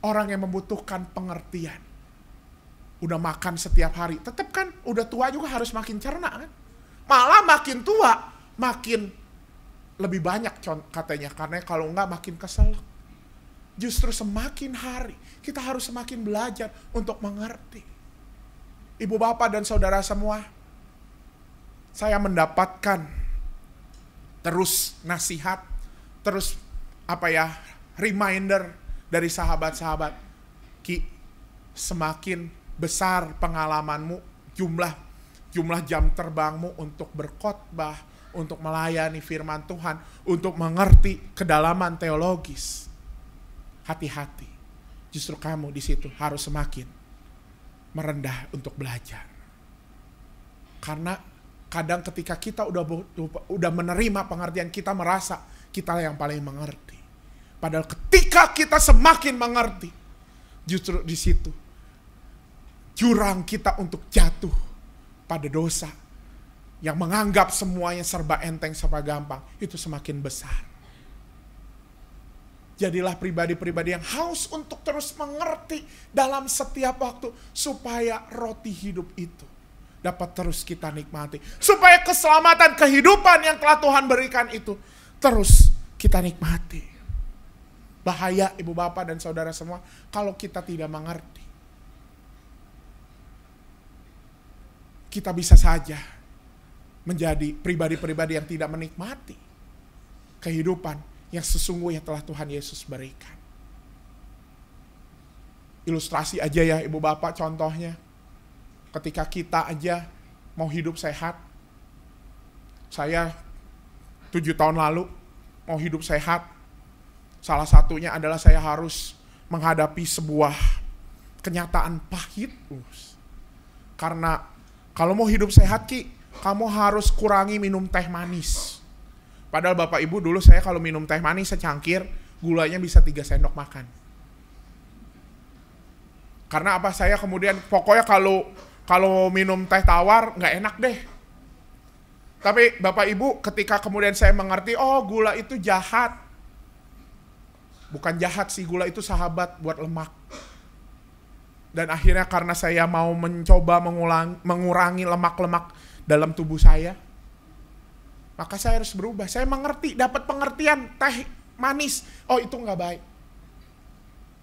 Orang yang membutuhkan pengertian, udah makan setiap hari, tetap kan udah tua juga harus makin cerna kan. Malah makin tua, makin lebih banyak katanya, karena kalau enggak makin kesel. Justru semakin hari, kita harus semakin belajar untuk mengerti. Ibu bapak dan saudara semua, saya mendapatkan terus nasihat, terus reminder dari sahabat-sahabat. Ki, semakin besar pengalamanmu, jumlah jam terbangmu untuk berkhotbah, untuk melayani firman Tuhan, untuk mengerti kedalaman teologis. Hati-hati, justru kamu di situ harus semakin merendah untuk belajar. Karena kadang ketika kita udah menerima pengertian, kita merasa kita yang paling mengerti. Padahal ketika kita semakin mengerti, justru di situ jurang kita untuk jatuh pada dosa yang menganggap semuanya serba enteng, serba gampang, itu semakin besar. Jadilah pribadi-pribadi yang haus untuk terus mengerti dalam setiap waktu, supaya roti hidup itu dapat terus kita nikmati. Supaya keselamatan kehidupan yang telah Tuhan berikan itu terus kita nikmati. Bahaya ibu bapak dan saudara semua kalau kita tidak mengerti. Kita bisa saja menjadi pribadi-pribadi yang tidak menikmati kehidupan yang sesungguhnya telah Tuhan Yesus berikan. Ilustrasi aja ya ibu bapak, contohnya. Ketika kita aja mau hidup sehat, Saya 7 tahun lalu mau hidup sehat. Salah satunya adalah saya harus menghadapi sebuah kenyataan pahit. Karena kalau mau hidup sehat Ki, kamu harus kurangi minum teh manis. Padahal Bapak Ibu dulu saya kalau minum teh manis secangkir, gulanya bisa 3 sendok makan. Karena apa, saya kemudian pokoknya kalau minum teh tawar nggak enak deh. Tapi Bapak Ibu ketika kemudian saya mengerti, oh gula itu jahat. Bukan jahat sih, gula itu sahabat buat lemak. Dan akhirnya karena saya mau mencoba mengurangi lemak-lemak dalam tubuh saya, maka saya harus berubah. Saya mengerti, dapat pengertian teh manis. Oh itu nggak baik.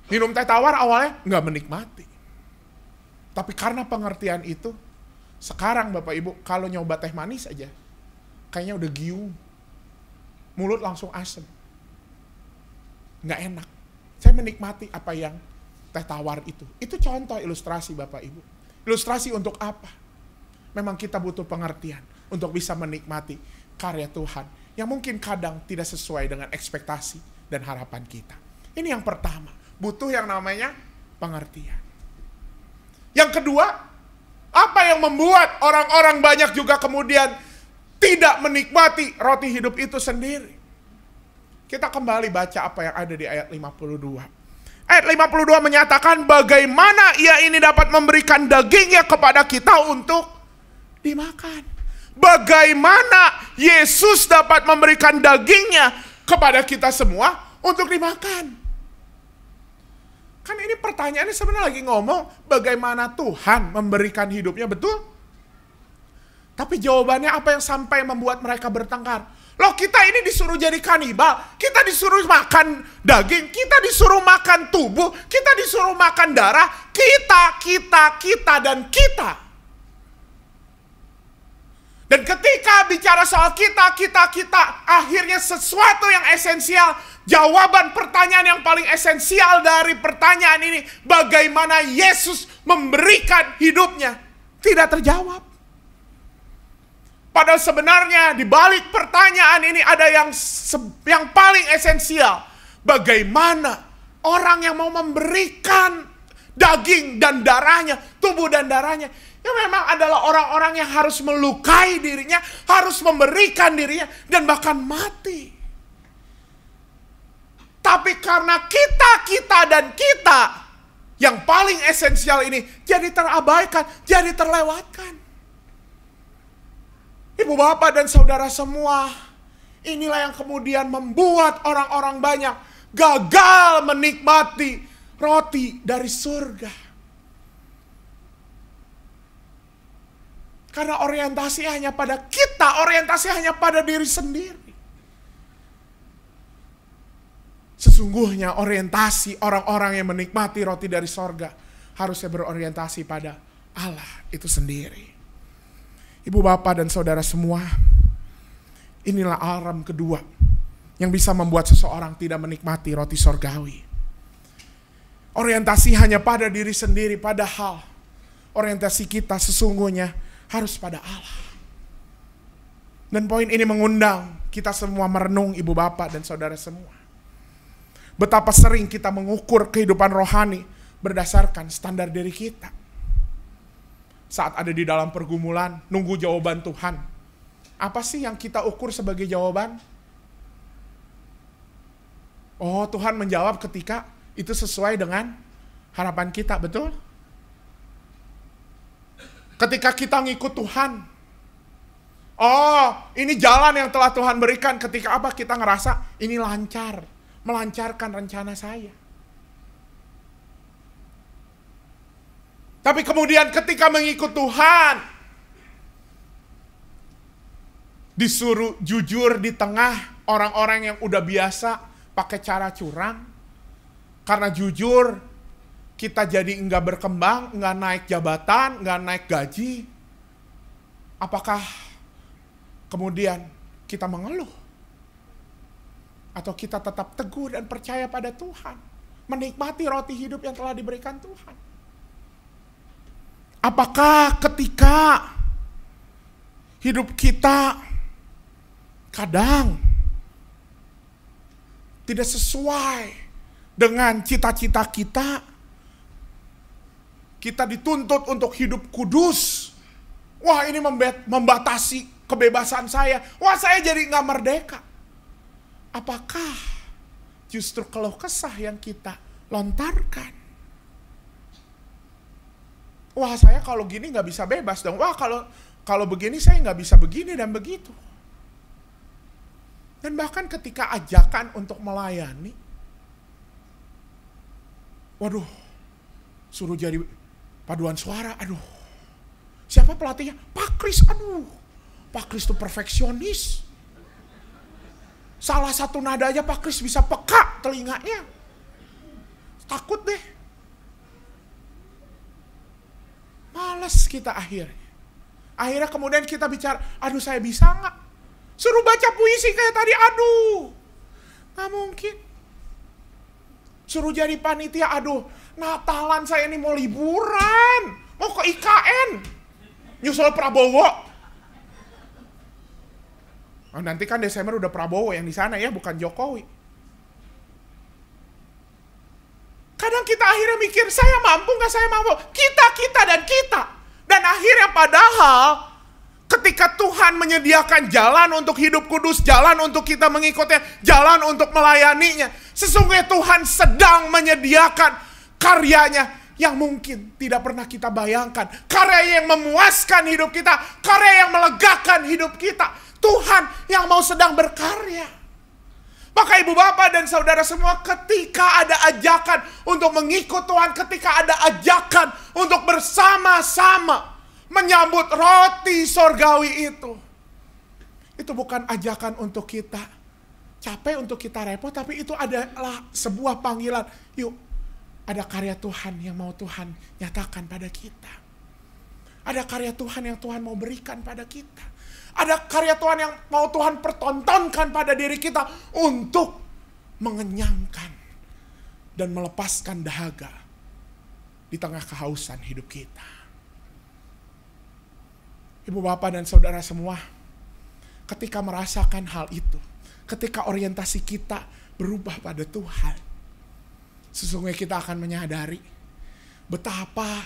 Minum teh tawar awalnya nggak menikmati. Tapi karena pengertian itu, sekarang Bapak Ibu kalau nyoba teh manis aja, kayaknya udah giung. Mulut langsung asem. Nggak enak. Saya menikmati apa yang teh tawar itu. Itu contoh ilustrasi Bapak Ibu. Ilustrasi untuk apa? Memang kita butuh pengertian untuk bisa menikmati karya Tuhan yang mungkin kadang tidak sesuai dengan ekspektasi dan harapan kita. Ini yang pertama, butuh yang namanya pengertian. Yang kedua, apa yang membuat orang-orang banyak juga kemudian tidak menikmati roti hidup itu sendiri? Kita kembali baca apa yang ada di ayat 52. Ayat 52 menyatakan bagaimana ia ini dapat memberikan dagingnya kepada kita untuk dimakan. Bagaimana Yesus dapat memberikan dagingnya kepada kita semua untuk dimakan. Kan ini pertanyaannya sebenarnya lagi ngomong bagaimana Tuhan memberikan hidupnya, betul? Tapi jawabannya apa yang sampai membuat mereka bertengkar? Loh kita ini disuruh jadi kanibal, kita disuruh makan daging, kita disuruh makan tubuh, kita disuruh makan darah, kita, dan kita. Dan ketika bicara soal kita, akhirnya sesuatu yang esensial, jawaban pertanyaan yang paling esensial dari pertanyaan ini, bagaimana Yesus memberikan hidupnya, tidak terjawab. Padahal sebenarnya di balik pertanyaan ini ada yang paling esensial. Bagaimana orang yang mau memberikan daging dan darahnya, tubuh dan darahnya, yang memang adalah orang-orang yang harus melukai dirinya, harus memberikan dirinya, dan bahkan mati. Tapi karena kita yang paling esensial ini jadi terabaikan, jadi terlewatkan. Ibu bapak dan saudara semua, inilah yang kemudian membuat orang-orang banyak gagal menikmati roti dari surga. Karena orientasi hanya pada kita, orientasi hanya pada diri sendiri. Sesungguhnya orientasi orang-orang yang menikmati roti dari surga harusnya berorientasi pada Allah itu sendiri. Ibu bapak dan saudara semua, inilah alarm kedua yang bisa membuat seseorang tidak menikmati roti surgawi. Orientasi hanya pada diri sendiri, padahal orientasi kita sesungguhnya harus pada Allah. Dan poin ini mengundang kita semua merenung, ibu bapak dan saudara semua. Betapa sering kita mengukur kehidupan rohani berdasarkan standar diri kita. Saat ada di dalam pergumulan, nunggu jawaban Tuhan. Apa sih yang kita ukur sebagai jawaban? Oh, Tuhan menjawab ketika itu sesuai dengan harapan kita, betul? Ketika kita ngikut Tuhan. Oh, ini jalan yang telah Tuhan berikan. Ketika apa? Kita ngerasa ini lancar, melancarkan rencana saya. Tapi kemudian ketika mengikut Tuhan, disuruh jujur di tengah orang-orang yang udah biasa pakai cara curang. Karena jujur, kita jadi enggak berkembang, enggak naik jabatan, enggak naik gaji. Apakah kemudian kita mengeluh? Atau kita tetap teguh dan percaya pada Tuhan? Menikmati roti hidup yang telah diberikan Tuhan? Apakah ketika hidup kita kadang tidak sesuai dengan cita-cita kita. Kita dituntut untuk hidup kudus. Wah, ini membatasi kebebasan saya. Wah, saya jadi nggak merdeka. Apakah justru keluh kesah yang kita lontarkan? Wah, saya kalau gini nggak bisa bebas dong. Wah, kalau begini saya nggak bisa begini dan begitu. Dan bahkan ketika ajakan untuk melayani, waduh, suruh jadi paduan suara, aduh. Siapa pelatihnya? Pak Kris, aduh. Pak Kris itu perfeksionis. Salah satu nada aja Pak Kris bisa peka telinganya. Takut deh. Males kita akhirnya. Akhirnya kemudian kita bicara, aduh saya bisa nggak? Suruh baca puisi kayak tadi, aduh. Nggak mungkin. Suruh jadi panitia, aduh. Natalan saya ini mau liburan. Mau ke IKN. Nyusul Prabowo. Oh, nanti kan Desember udah Prabowo yang di sana ya, bukan Jokowi. Kadang kita akhirnya mikir, saya mampu nggak saya mampu? Kita dan kita. Dan akhirnya padahal ketika Tuhan menyediakan jalan untuk hidup kudus, jalan untuk kita mengikutnya, jalan untuk melayaninya, sesungguhnya Tuhan sedang menyediakan karyanya yang mungkin tidak pernah kita bayangkan. Karya yang memuaskan hidup kita, karya yang melegakan hidup kita. Tuhan yang mau sedang berkarya. Maka ibu bapak dan saudara semua, ketika ada ajakan untuk mengikut Tuhan, ketika ada ajakan untuk bersama-sama menyambut roti sorgawi itu bukan ajakan untuk kita capek, untuk kita repot, tapi itu adalah sebuah panggilan. Yuk, ada karya Tuhan yang mau Tuhan nyatakan pada kita. Ada karya Tuhan yang Tuhan mau berikan pada kita. Ada karya Tuhan yang mau Tuhan pertontonkan pada diri kita untuk mengenyangkan dan melepaskan dahaga di tengah kehausan hidup kita. Ibu bapak dan saudara semua, ketika merasakan hal itu, ketika orientasi kita berubah pada Tuhan, sesungguhnya kita akan menyadari betapa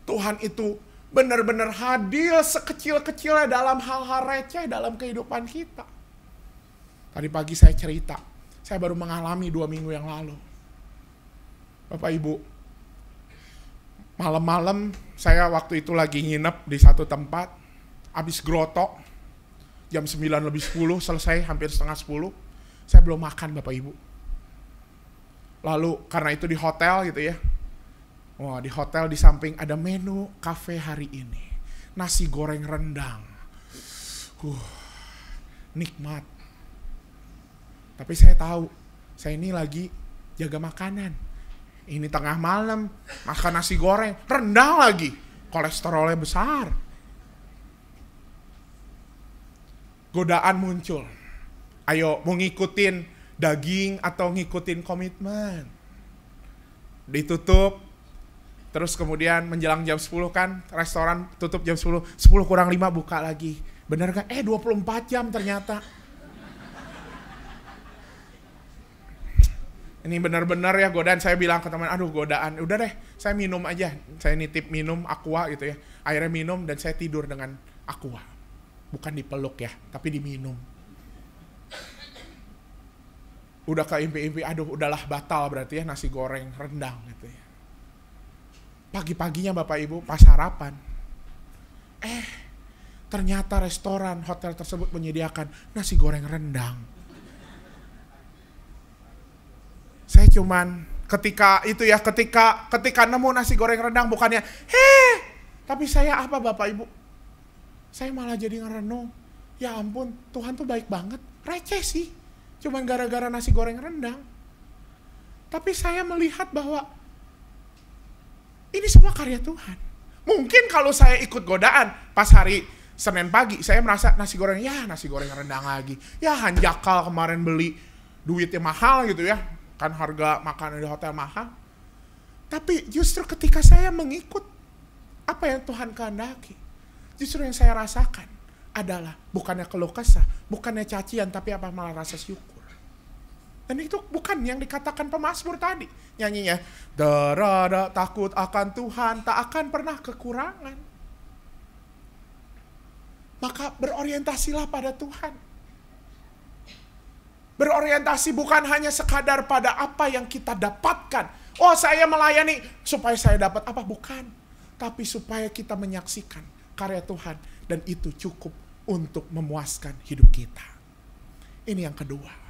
Tuhan itu benar-benar hadir sekecil-kecilnya dalam hal-hal receh dalam kehidupan kita. Tadi pagi saya cerita, saya baru mengalami 2 minggu yang lalu. Bapak Ibu, malam-malam saya waktu itu lagi nginep di satu tempat, habis grotok, jam 9:10 selesai, hampir setengah 10, saya belum makan Bapak Ibu. Lalu karena itu di hotel gitu ya, wah, di hotel di samping ada menu kafe hari ini. Nasi goreng rendang. Nikmat. Tapi saya tahu, saya ini lagi jaga makanan. Ini tengah malam, makan nasi goreng, rendang lagi. Kolesterolnya besar. Godaan muncul. Ayo, mau ngikutin daging atau ngikutin komitmen. Ditutup. Terus kemudian menjelang jam 10 kan, restoran tutup jam 10, 10 kurang 5 buka lagi. Bener kan? 24 jam ternyata. Ini benar-benar ya godaan. Saya bilang ke teman, aduh godaan. Udah deh, saya minum aja. Saya nitip minum Aqua gitu ya. Akhirnya minum dan saya tidur dengan Aqua. Bukan dipeluk ya, tapi diminum. Udah ke impi-impi, aduh udahlah batal berarti ya nasi goreng rendang gitu ya. Pagi-paginya Bapak Ibu pas sarapan, ternyata restoran hotel tersebut menyediakan nasi goreng rendang. Saya cuman ketika nemu nasi goreng rendang bukannya tapi saya apa Bapak Ibu? Saya malah jadi ngerenung, ya ampun Tuhan tuh baik banget, receh sih, cuman gara-gara nasi goreng rendang. Tapi saya melihat bahwa ini semua karya Tuhan. Mungkin kalau saya ikut godaan pas hari Senin pagi, saya merasa nasi goreng rendang lagi. Ya hanjakal kemarin beli, duitnya mahal gitu ya. Kan harga makanan di hotel mahal. Tapi justru ketika saya mengikut apa yang Tuhan kehendaki, justru yang saya rasakan, adalah bukannya keluh kesah, bukannya cacian, tapi apa? Malah rasa syukur. Dan itu bukan yang dikatakan pemazmur tadi. Nyanyinya, derada takut akan Tuhan, tak akan pernah kekurangan. Maka berorientasilah pada Tuhan. Berorientasi bukan hanya sekadar pada apa yang kita dapatkan. Oh, saya melayani supaya saya dapat apa? Bukan. Tapi supaya kita menyaksikan karya Tuhan. Dan itu cukup untuk memuaskan hidup kita. Ini yang kedua.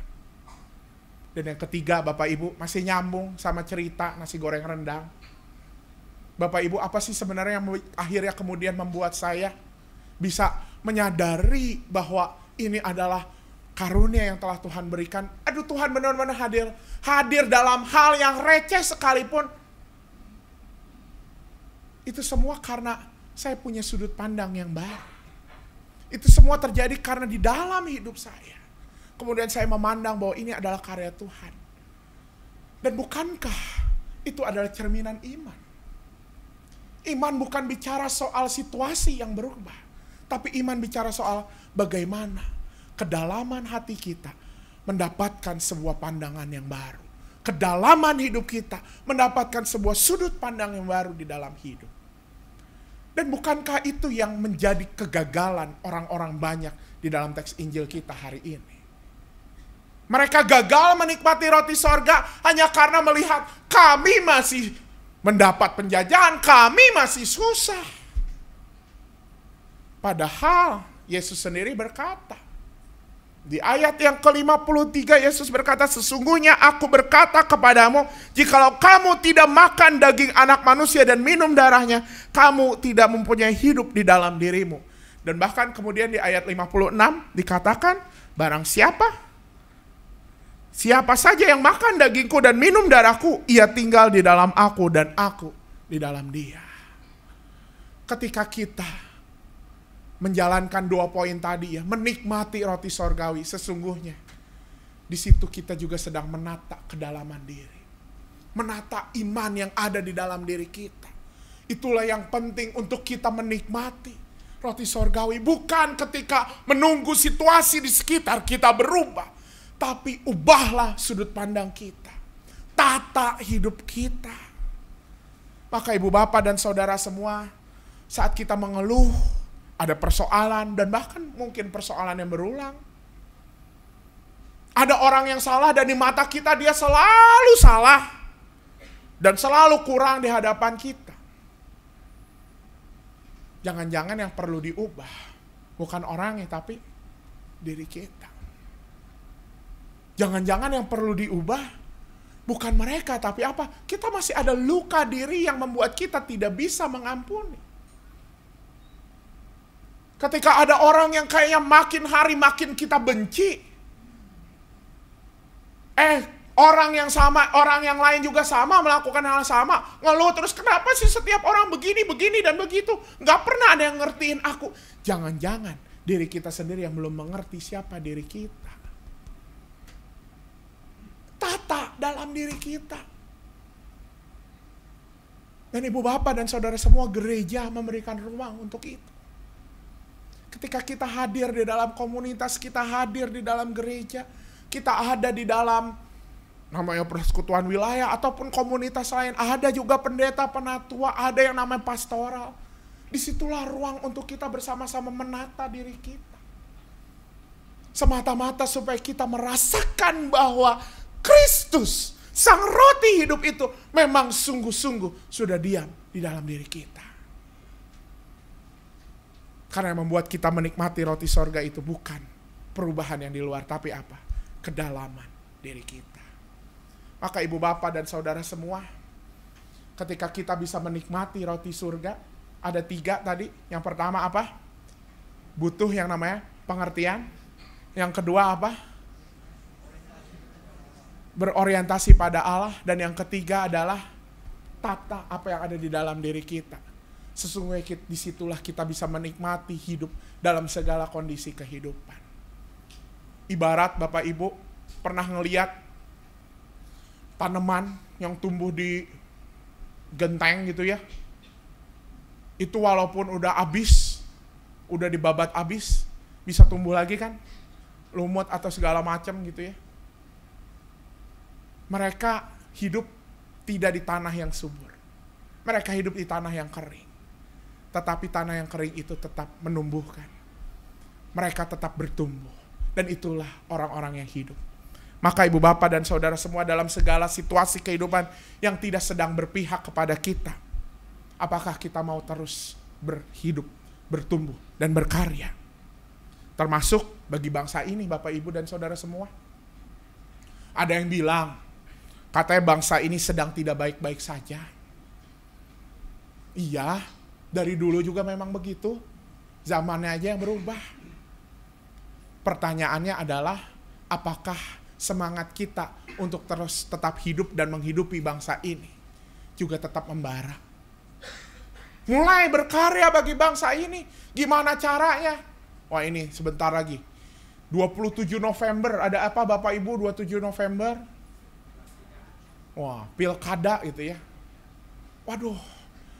Dan yang ketiga, Bapak Ibu, masih nyambung sama cerita nasi goreng rendang. Bapak Ibu, apa sih sebenarnya yang akhirnya kemudian membuat saya bisa menyadari bahwa ini adalah karunia yang telah Tuhan berikan. Aduh, Tuhan benar-benar hadir. Hadir dalam hal yang receh sekalipun. Itu semua karena saya punya sudut pandang yang baru. Itu semua terjadi karena di dalam hidup saya. Kemudian saya memandang bahwa ini adalah karya Tuhan. Dan bukankah itu adalah cerminan iman? Iman bukan bicara soal situasi yang berubah. Tapi iman bicara soal bagaimana kedalaman hati kita mendapatkan sebuah pandangan yang baru. Kedalaman hidup kita mendapatkan sebuah sudut pandang yang baru di dalam hidup. Dan bukankah itu yang menjadi kegagalan orang-orang banyak di dalam teks Injil kita hari ini? Mereka gagal menikmati roti sorga hanya karena melihat kami masih mendapat penjajahan, kami masih susah. Padahal Yesus sendiri berkata, di ayat yang ke-53 Yesus berkata, sesungguhnya aku berkata kepadamu, jikalau kamu tidak makan daging anak manusia dan minum darahnya, kamu tidak mempunyai hidup di dalam dirimu. Dan bahkan kemudian di ayat 56 dikatakan, barang siapa saja yang makan dagingku dan minum darahku, ia tinggal di dalam aku dan aku di dalam dia. Ketika kita menjalankan 2 poin tadi ya, menikmati roti sorgawi, sesungguhnya di situ kita juga sedang menata kedalaman diri. Menata iman yang ada di dalam diri kita. Itulah yang penting untuk kita menikmati roti sorgawi. Bukan ketika menunggu situasi di sekitar kita berubah. Tapi ubahlah sudut pandang kita. Tata hidup kita. Maka ibu bapak dan saudara semua, saat kita mengeluh, ada persoalan dan bahkan mungkin persoalan yang berulang. Ada orang yang salah dan di mata kita dia selalu salah. Dan selalu kurang di hadapan kita. Jangan-jangan yang perlu diubah bukan orangnya tapi diri kita. Jangan-jangan yang perlu diubah bukan mereka, tapi apa? Kita masih ada luka diri yang membuat kita tidak bisa mengampuni. Ketika ada orang yang kayaknya makin hari makin kita benci. Orang yang sama, orang yang lain juga sama melakukan hal sama. Ngeluh terus, kenapa sih setiap orang begini dan begitu? Gak pernah ada yang ngertiin aku. Jangan-jangan diri kita sendiri yang belum mengerti siapa diri kita. Tata dalam diri kita. Dan ibu bapak dan saudara semua, gereja memberikan ruang untuk itu. Ketika kita hadir di dalam komunitas, kita hadir di dalam gereja, kita ada di dalam namanya persekutuan wilayah ataupun komunitas lain, ada juga pendeta, penatua, ada yang namanya pastoral. Disitulah ruang untuk kita bersama-sama menata diri kita. Semata-mata supaya kita merasakan bahwa Kristus, sang roti hidup itu memang sungguh-sungguh sudah diam di dalam diri kita. Karena yang membuat kita menikmati roti sorga itu bukan perubahan yang di luar, tapi apa? Kedalaman diri kita. Maka ibu bapak dan saudara semua, ketika kita bisa menikmati roti surga, ada 3 tadi. Yang pertama apa? Butuh yang namanya pengertian. Yang kedua apa? Berorientasi pada Allah. Dan yang ketiga adalah tata apa yang ada di dalam diri kita. Sesungguhnya disitulah kita bisa menikmati hidup dalam segala kondisi kehidupan. Ibarat Bapak Ibu pernah ngeliat tanaman yang tumbuh di genteng gitu ya. Itu walaupun udah habis, udah dibabat habis, bisa tumbuh lagi kan? Lumut atau segala macam gitu ya. Mereka hidup tidak di tanah yang subur. Mereka hidup di tanah yang kering. Tetapi tanah yang kering itu tetap menumbuhkan. Mereka tetap bertumbuh. Dan itulah orang-orang yang hidup. Maka ibu bapak dan saudara semua, dalam segala situasi kehidupan yang tidak sedang berpihak kepada kita, apakah kita mau terus berhidup, bertumbuh, dan berkarya? Termasuk bagi bangsa ini, Bapak Ibu dan saudara semua. Ada yang bilang, katanya bangsa ini sedang tidak baik-baik saja. Iya, dari dulu juga memang begitu. Zamannya aja yang berubah. Pertanyaannya adalah, apakah semangat kita untuk terus tetap hidup dan menghidupi bangsa ini juga tetap membara? Mulai berkarya bagi bangsa ini, gimana caranya? Wah, ini sebentar lagi. 27 November, ada apa Bapak Ibu 27 November? Wah, pilkada gitu ya. Waduh,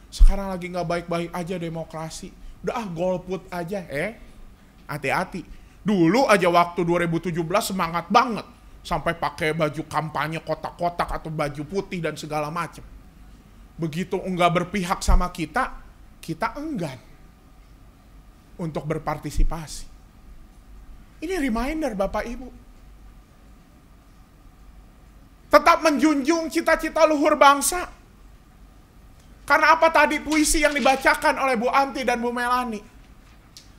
sekarang lagi gak baik-baik aja demokrasi. Udah golput aja, hati-hati. Dulu aja waktu 2017 semangat banget. Sampai pakai baju kampanye kotak-kotak atau baju putih dan segala macam. Begitu enggak berpihak sama kita, kita enggan untuk berpartisipasi. Ini reminder Bapak Ibu. Tetap menjunjung cita-cita luhur bangsa. Karena apa tadi puisi yang dibacakan oleh Bu Anti dan Bu Melani?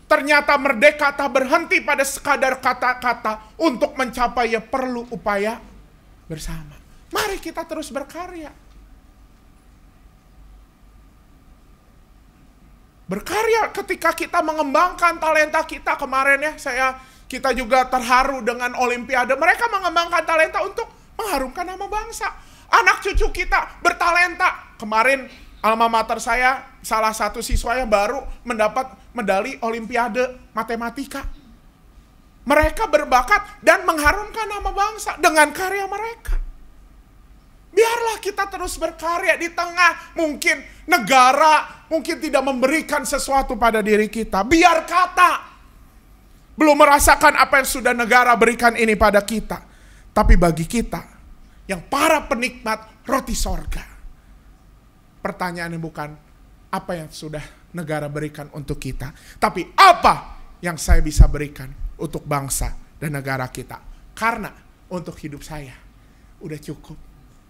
Ternyata merdeka tak berhenti pada sekadar kata-kata. Untuk mencapai ya perlu upaya bersama. Mari kita terus berkarya. Berkarya ketika kita mengembangkan talenta kita. Kemarin ya kita juga terharu dengan Olimpiade. Mereka mengembangkan talenta untuk mengharumkan nama bangsa. Anak cucu kita bertalenta. Kemarin alma mater saya, salah satu siswanya baru mendapat medali Olimpiade Matematika. Mereka berbakat dan mengharumkan nama bangsa dengan karya mereka. Biarlah kita terus berkarya di tengah mungkin negara mungkin tidak memberikan sesuatu pada diri kita. Biar kata belum merasakan apa yang sudah negara berikan ini pada kita. Tapi bagi kita yang para penikmat roti sorga, pertanyaannya bukan apa yang sudah negara berikan untuk kita, tapi apa yang saya bisa berikan untuk bangsa dan negara kita. Karena untuk hidup saya udah cukup.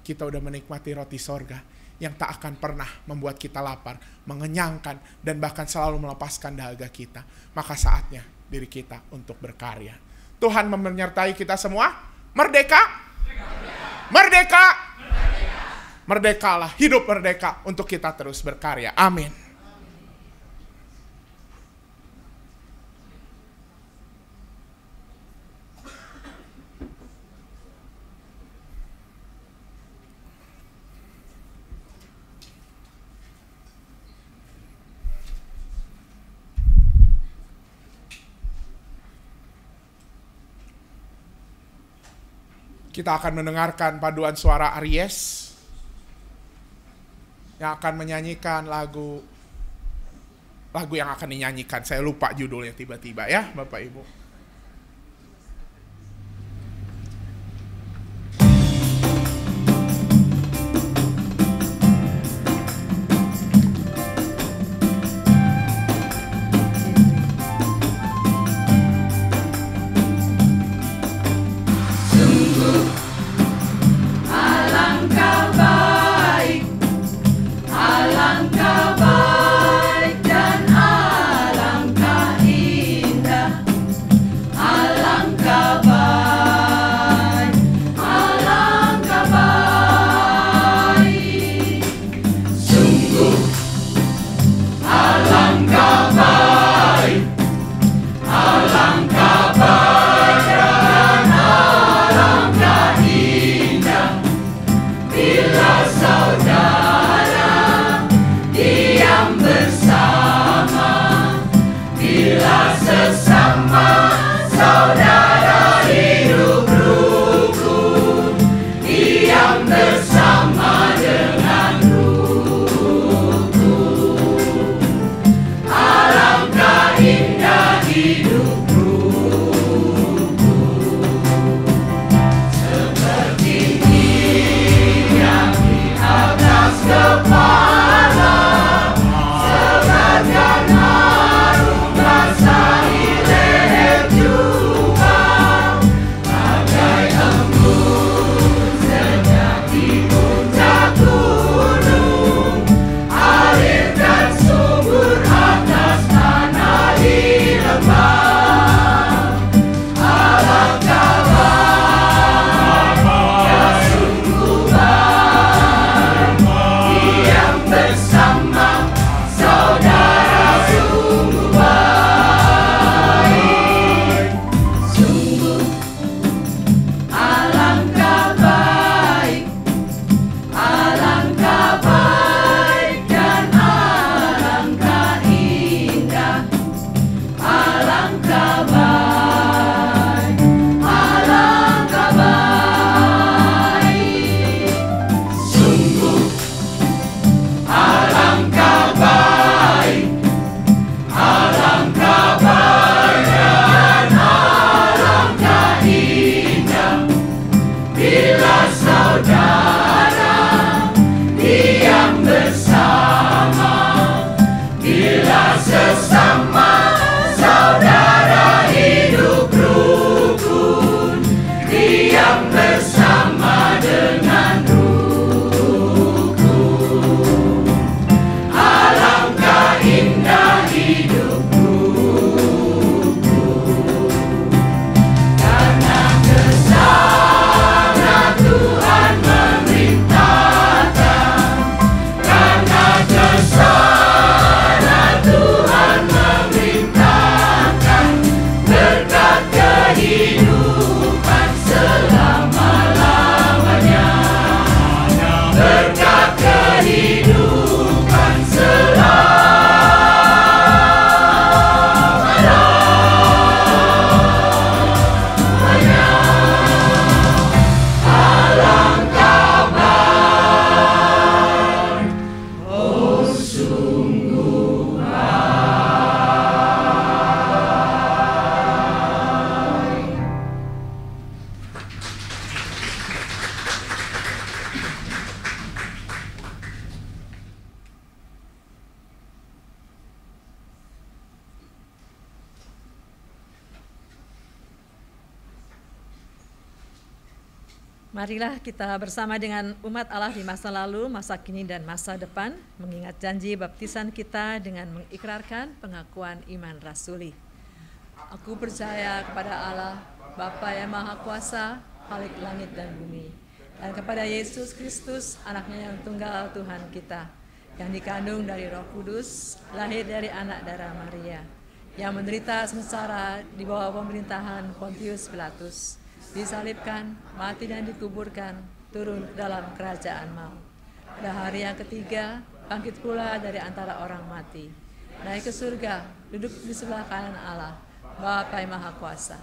Kita udah menikmati roti sorga yang tak akan pernah membuat kita lapar, mengenyangkan, dan bahkan selalu melepaskan dahaga kita. Maka saatnya diri kita untuk berkarya. Tuhan menyertai kita semua. Merdeka! Merdeka! Merdekalah, hidup merdeka untuk kita terus berkarya. Amin. Kita akan mendengarkan paduan suara Aries yang akan menyanyikan lagu yang akan dinyanyikan. Saya lupa judulnya tiba-tiba ya Bapak Ibu. Alangkah baik dan alangkah indah Marilah kita bersama dengan umat Allah di masa lalu, masa kini, dan masa depan mengingat janji baptisan kita dengan mengikrarkan pengakuan iman rasuli. Aku percaya kepada Allah, Bapa yang Maha Kuasa, Khalik langit dan bumi, dan kepada Yesus Kristus, anaknya yang tunggal Tuhan kita, yang dikandung dari Roh Kudus, lahir dari anak darah Maria, yang menderita sengsara di bawah pemerintahan Pontius Pilatus, disalibkan, mati dan dikuburkan, turun dalam kerajaan maut. Pada hari yang ketiga, bangkit pula dari antara orang mati, naik ke surga, duduk di sebelah kanan Allah, Bapa yang Maha Kuasa.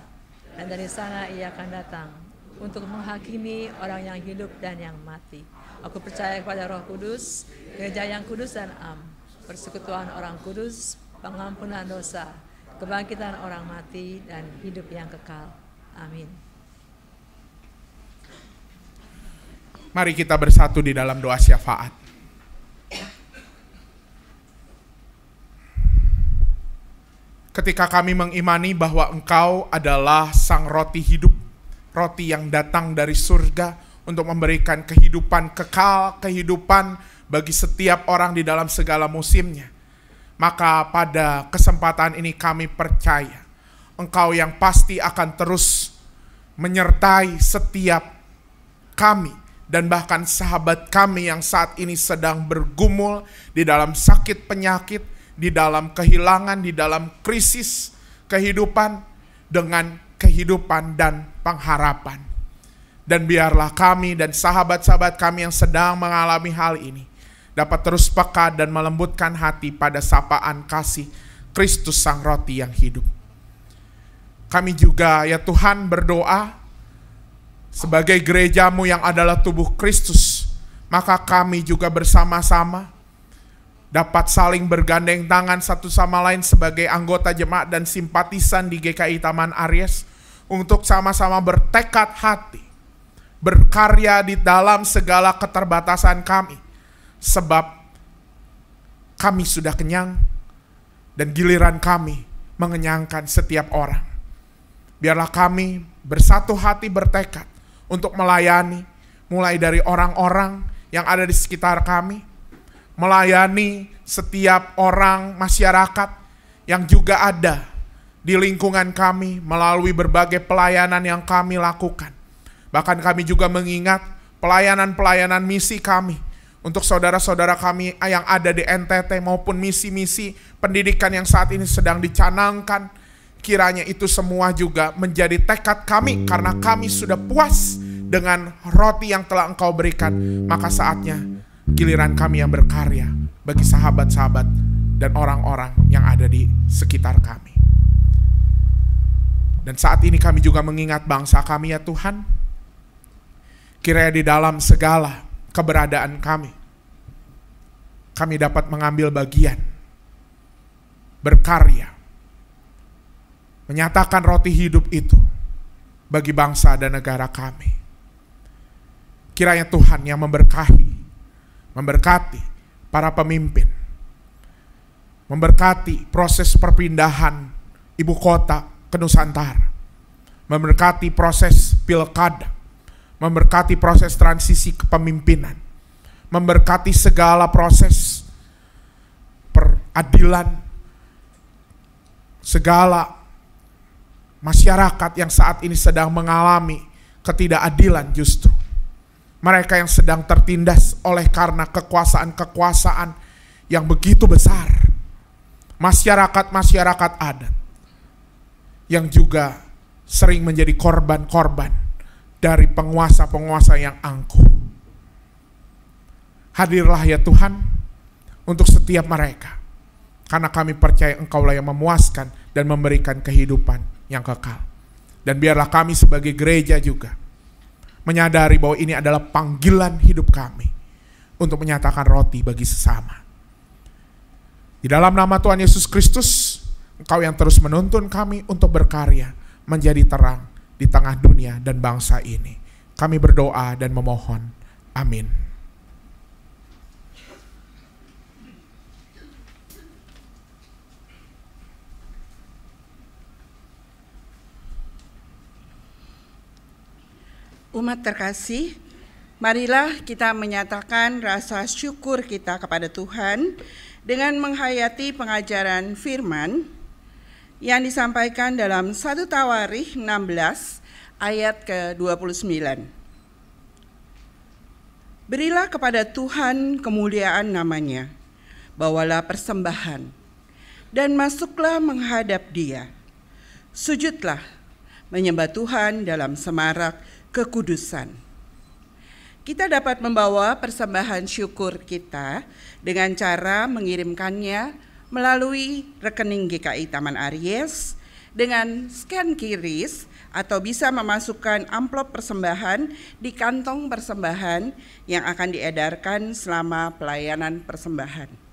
Dan dari sana ia akan datang untuk menghakimi orang yang hidup dan yang mati. Aku percaya kepada Roh Kudus, gereja yang kudus dan am, persekutuan orang kudus, pengampunan dosa, kebangkitan orang mati, dan hidup yang kekal. Amin. Mari kita bersatu di dalam doa syafaat. Ketika kami mengimani bahwa Engkau adalah sang roti hidup, roti yang datang dari surga untuk memberikan kehidupan kekal, kehidupan bagi setiap orang di dalam segala musimnya. Maka pada kesempatan ini kami percaya Engkau yang pasti akan terus menyertai setiap kami dan bahkan sahabat kami yang saat ini sedang bergumul di dalam sakit penyakit, di dalam kehilangan, di dalam krisis kehidupan dengan kehidupan dan pengharapan. Dan biarlah kami dan sahabat-sahabat kami yang sedang mengalami hal ini dapat terus peka dan melembutkan hati pada sapaan kasih Kristus sang roti yang hidup. Kami juga ya Tuhan berdoa sebagai gerejamu yang adalah tubuh Kristus, maka kami juga bersama-sama dapat saling bergandeng tangan satu sama lain sebagai anggota jemaat dan simpatisan di GKI Taman Aries untuk sama-sama bertekad hati, berkarya di dalam segala keterbatasan kami, sebab kami sudah kenyang dan giliran kami mengenyangkan setiap orang. Biarlah kami bersatu hati bertekad untuk melayani, mulai dari orang-orang yang ada di sekitar kami, melayani setiap orang masyarakat yang juga ada di lingkungan kami melalui berbagai pelayanan yang kami lakukan. Bahkan kami juga mengingat pelayanan-pelayanan misi kami untuk saudara-saudara kami yang ada di NTT maupun misi-misi pendidikan yang saat ini sedang dicanangkan. Kiranya itu semua juga menjadi tekad kami karena kami sudah puas dengan roti yang telah Engkau berikan. Maka saatnya giliran kami yang berkarya bagi sahabat-sahabat dan orang-orang yang ada di sekitar kami. Dan saat ini kami juga mengingat bangsa kami ya Tuhan. Kiranya di dalam segala keberadaan kami dapat mengambil bagian, berkarya, menyatakan roti hidup itu bagi bangsa dan negara kami. Kiranya Tuhan yang memberkati para pemimpin, memberkati proses perpindahan ibu kota ke Nusantara, memberkati proses pilkada, memberkati proses transisi kepemimpinan, memberkati segala proses peradilan, segala masyarakat yang saat ini sedang mengalami ketidakadilan justru. Mereka yang sedang tertindas oleh karena kekuasaan-kekuasaan yang begitu besar. Masyarakat-masyarakat adat yang juga sering menjadi korban-korban dari penguasa-penguasa yang angkuh. Hadirlah ya Tuhan untuk setiap mereka. Karena kami percaya Engkaulah yang memuaskan dan memberikan kehidupan yang kekal. Dan biarlah kami sebagai gereja juga menyadari bahwa ini adalah panggilan hidup kami untuk menyatakan roti bagi sesama. Di dalam nama Tuhan Yesus Kristus, Engkau yang terus menuntun kami untuk berkarya menjadi terang di tengah dunia dan bangsa ini. Kami berdoa dan memohon. Amin. Umat terkasih, marilah kita menyatakan rasa syukur kita kepada Tuhan dengan menghayati pengajaran firman yang disampaikan dalam 1 Tawarikh 16 ayat ke-29. Berilah kepada Tuhan kemuliaan namanya, bawalah persembahan, dan masuklah menghadap Dia. Sujudlah, menyembah Tuhan dalam semarak kekudusan. Kita dapat membawa persembahan syukur kita dengan cara mengirimkannya melalui rekening GKI Taman Aries dengan scan QRIS atau bisa memasukkan amplop persembahan di kantong persembahan yang akan diedarkan selama pelayanan persembahan.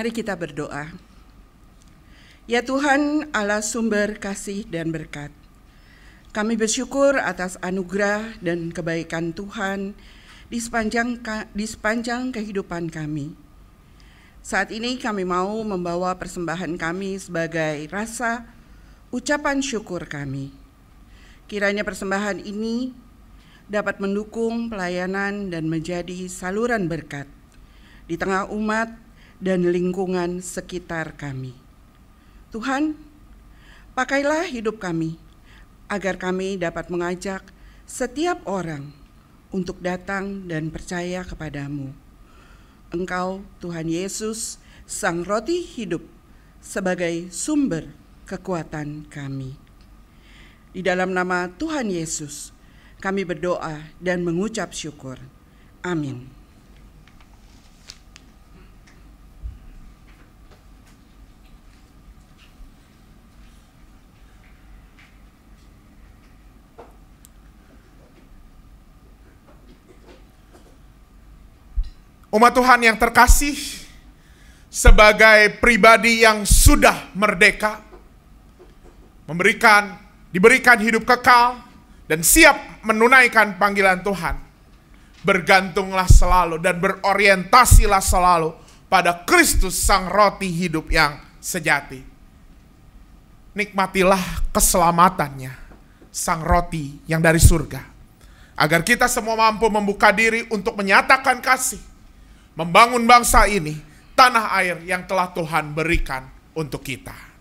Mari kita berdoa. Ya Tuhan, Allah sumber kasih dan berkat, kami bersyukur atas anugerah dan kebaikan Tuhan di sepanjang kehidupan kami. Saat ini kami mau membawa persembahan kami sebagai rasa ucapan syukur kami. Kiranya persembahan ini dapat mendukung pelayanan dan menjadi saluran berkat di tengah umat dan lingkungan sekitar kami. Tuhan, pakailah hidup kami agar kami dapat mengajak setiap orang untuk datang dan percaya kepadamu. Engkau, Tuhan Yesus, Sang Roti hidup, sebagai sumber kekuatan kami. Di dalam nama Tuhan Yesus, kami berdoa dan mengucap syukur. Amin. Umat Tuhan yang terkasih, sebagai pribadi yang sudah merdeka, diberikan hidup kekal, dan siap menunaikan panggilan Tuhan, bergantunglah selalu dan berorientasilah selalu pada Kristus Sang Roti hidup yang sejati. Nikmatilah keselamatannya, Sang Roti yang dari surga, agar kita semua mampu membuka diri untuk menyatakan kasih, membangun bangsa ini, tanah air yang telah Tuhan berikan untuk kita.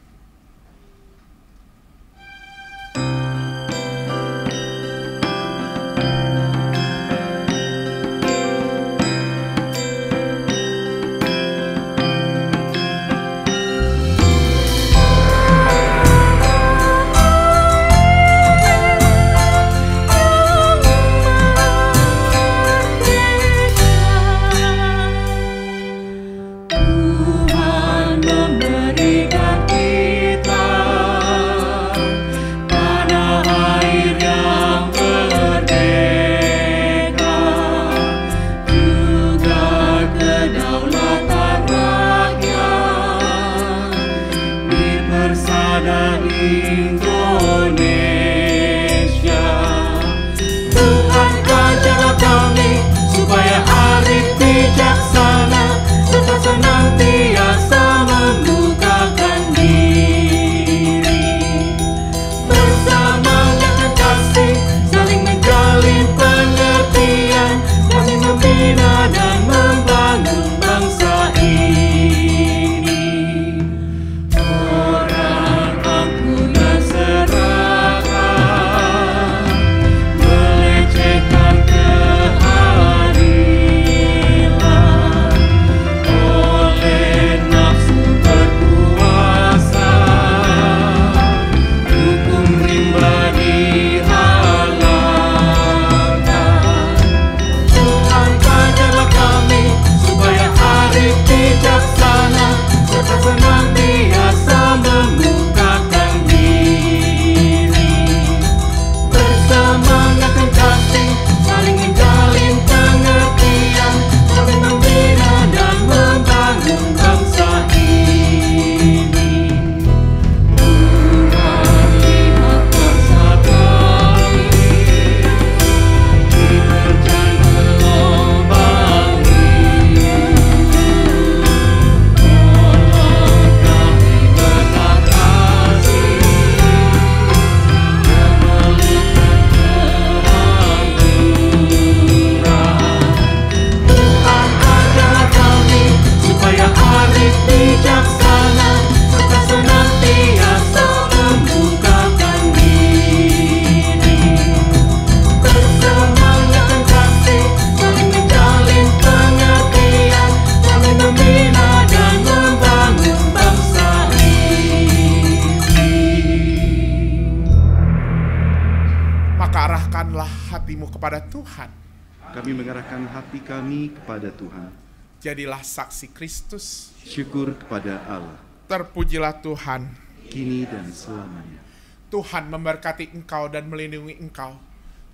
Kami mengarahkan hati kami kepada Tuhan. Jadilah saksi Kristus. Syukur kepada Allah. Terpujilah Tuhan. Kini dan selamanya. Tuhan memberkati engkau dan melindungi engkau.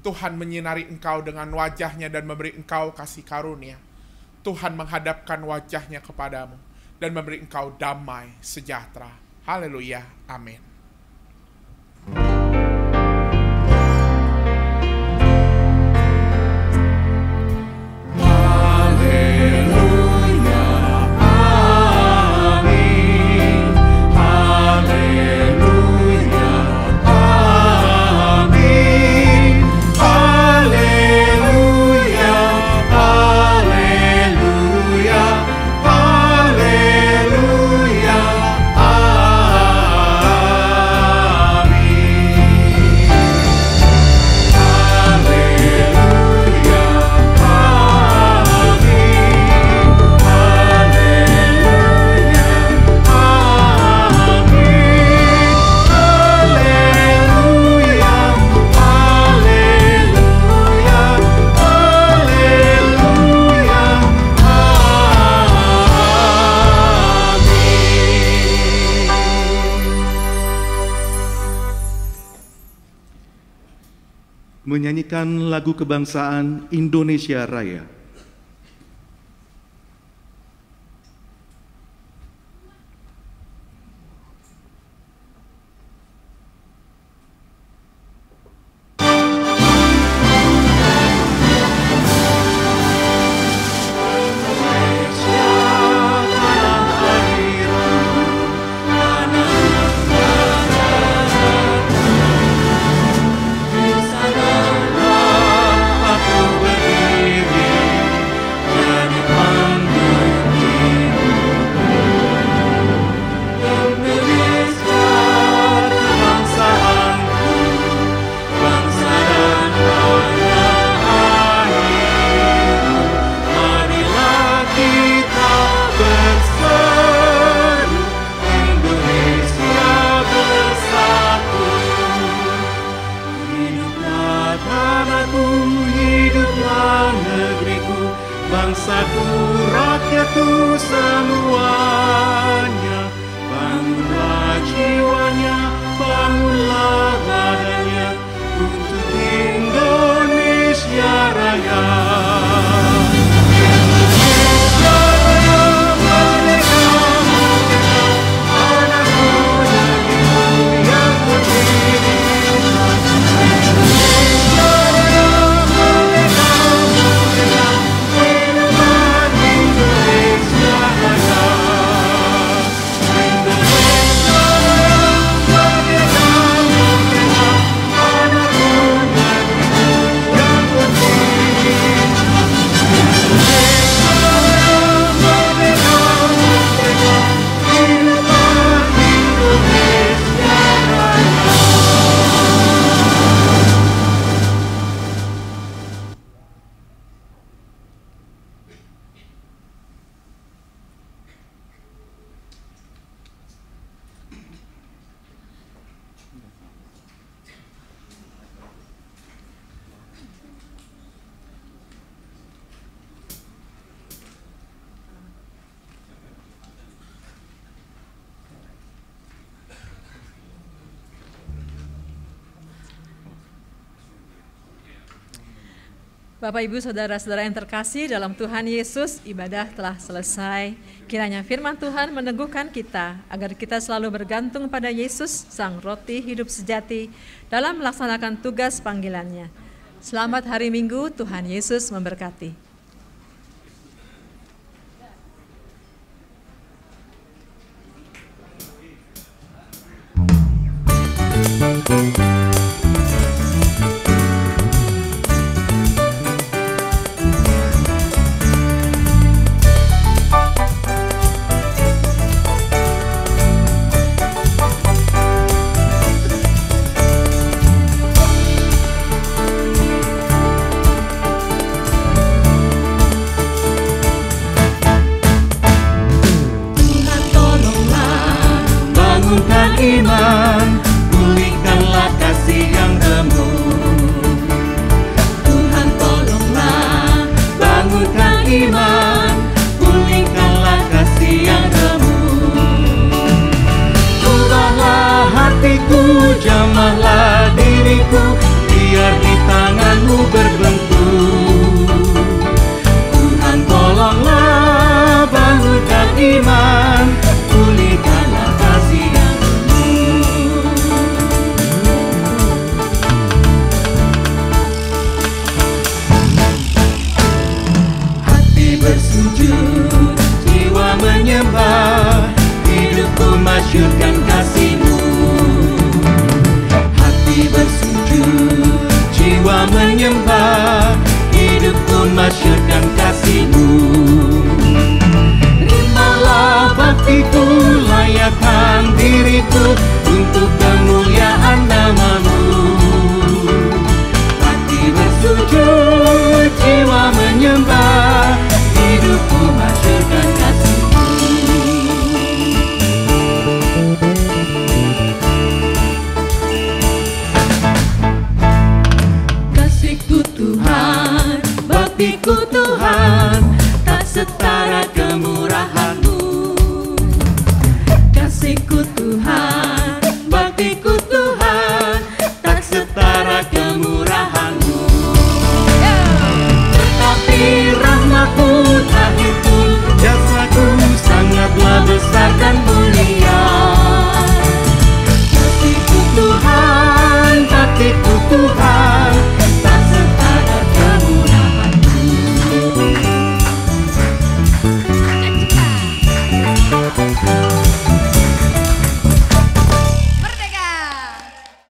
Tuhan menyinari engkau dengan wajahnya dan memberi engkau kasih karunia. Tuhan menghadapkan wajahnya kepadamu dan memberi engkau damai sejahtera. Haleluya. Amin. menyanyikan lagu kebangsaan Indonesia Raya. Bangsaku, rakyatku semuanya, bangunlah jiwanya, bangunlah badannya untuk Indonesia Raya. Bapak, Ibu, Saudara-saudara yang terkasih dalam Tuhan Yesus, ibadah telah selesai. Kiranya firman Tuhan meneguhkan kita agar kita selalu bergantung pada Yesus, Sang Roti Hidup Sejati, dalam melaksanakan tugas panggilannya. Selamat hari Minggu, Tuhan Yesus memberkati. Iman, pulihkanlah kasih yang remuk. Tuhan tolonglah, bangunkan iman, pulihkanlah kasih yang remuk. Ubahlah hatiku, jamahlah diriku, biar di tanganmu berbentuk. Tuhan tolonglah, bangunkan iman, pulihkanlah kasih yang bersujud, jiwa menyembah, hidupku masyurkan kasih-Mu. Hati bersujud, jiwa menyembah, hidupku masyurkan kasih-Mu. Terimalah baktiku, layakkan diriku untuk kemuliaan nama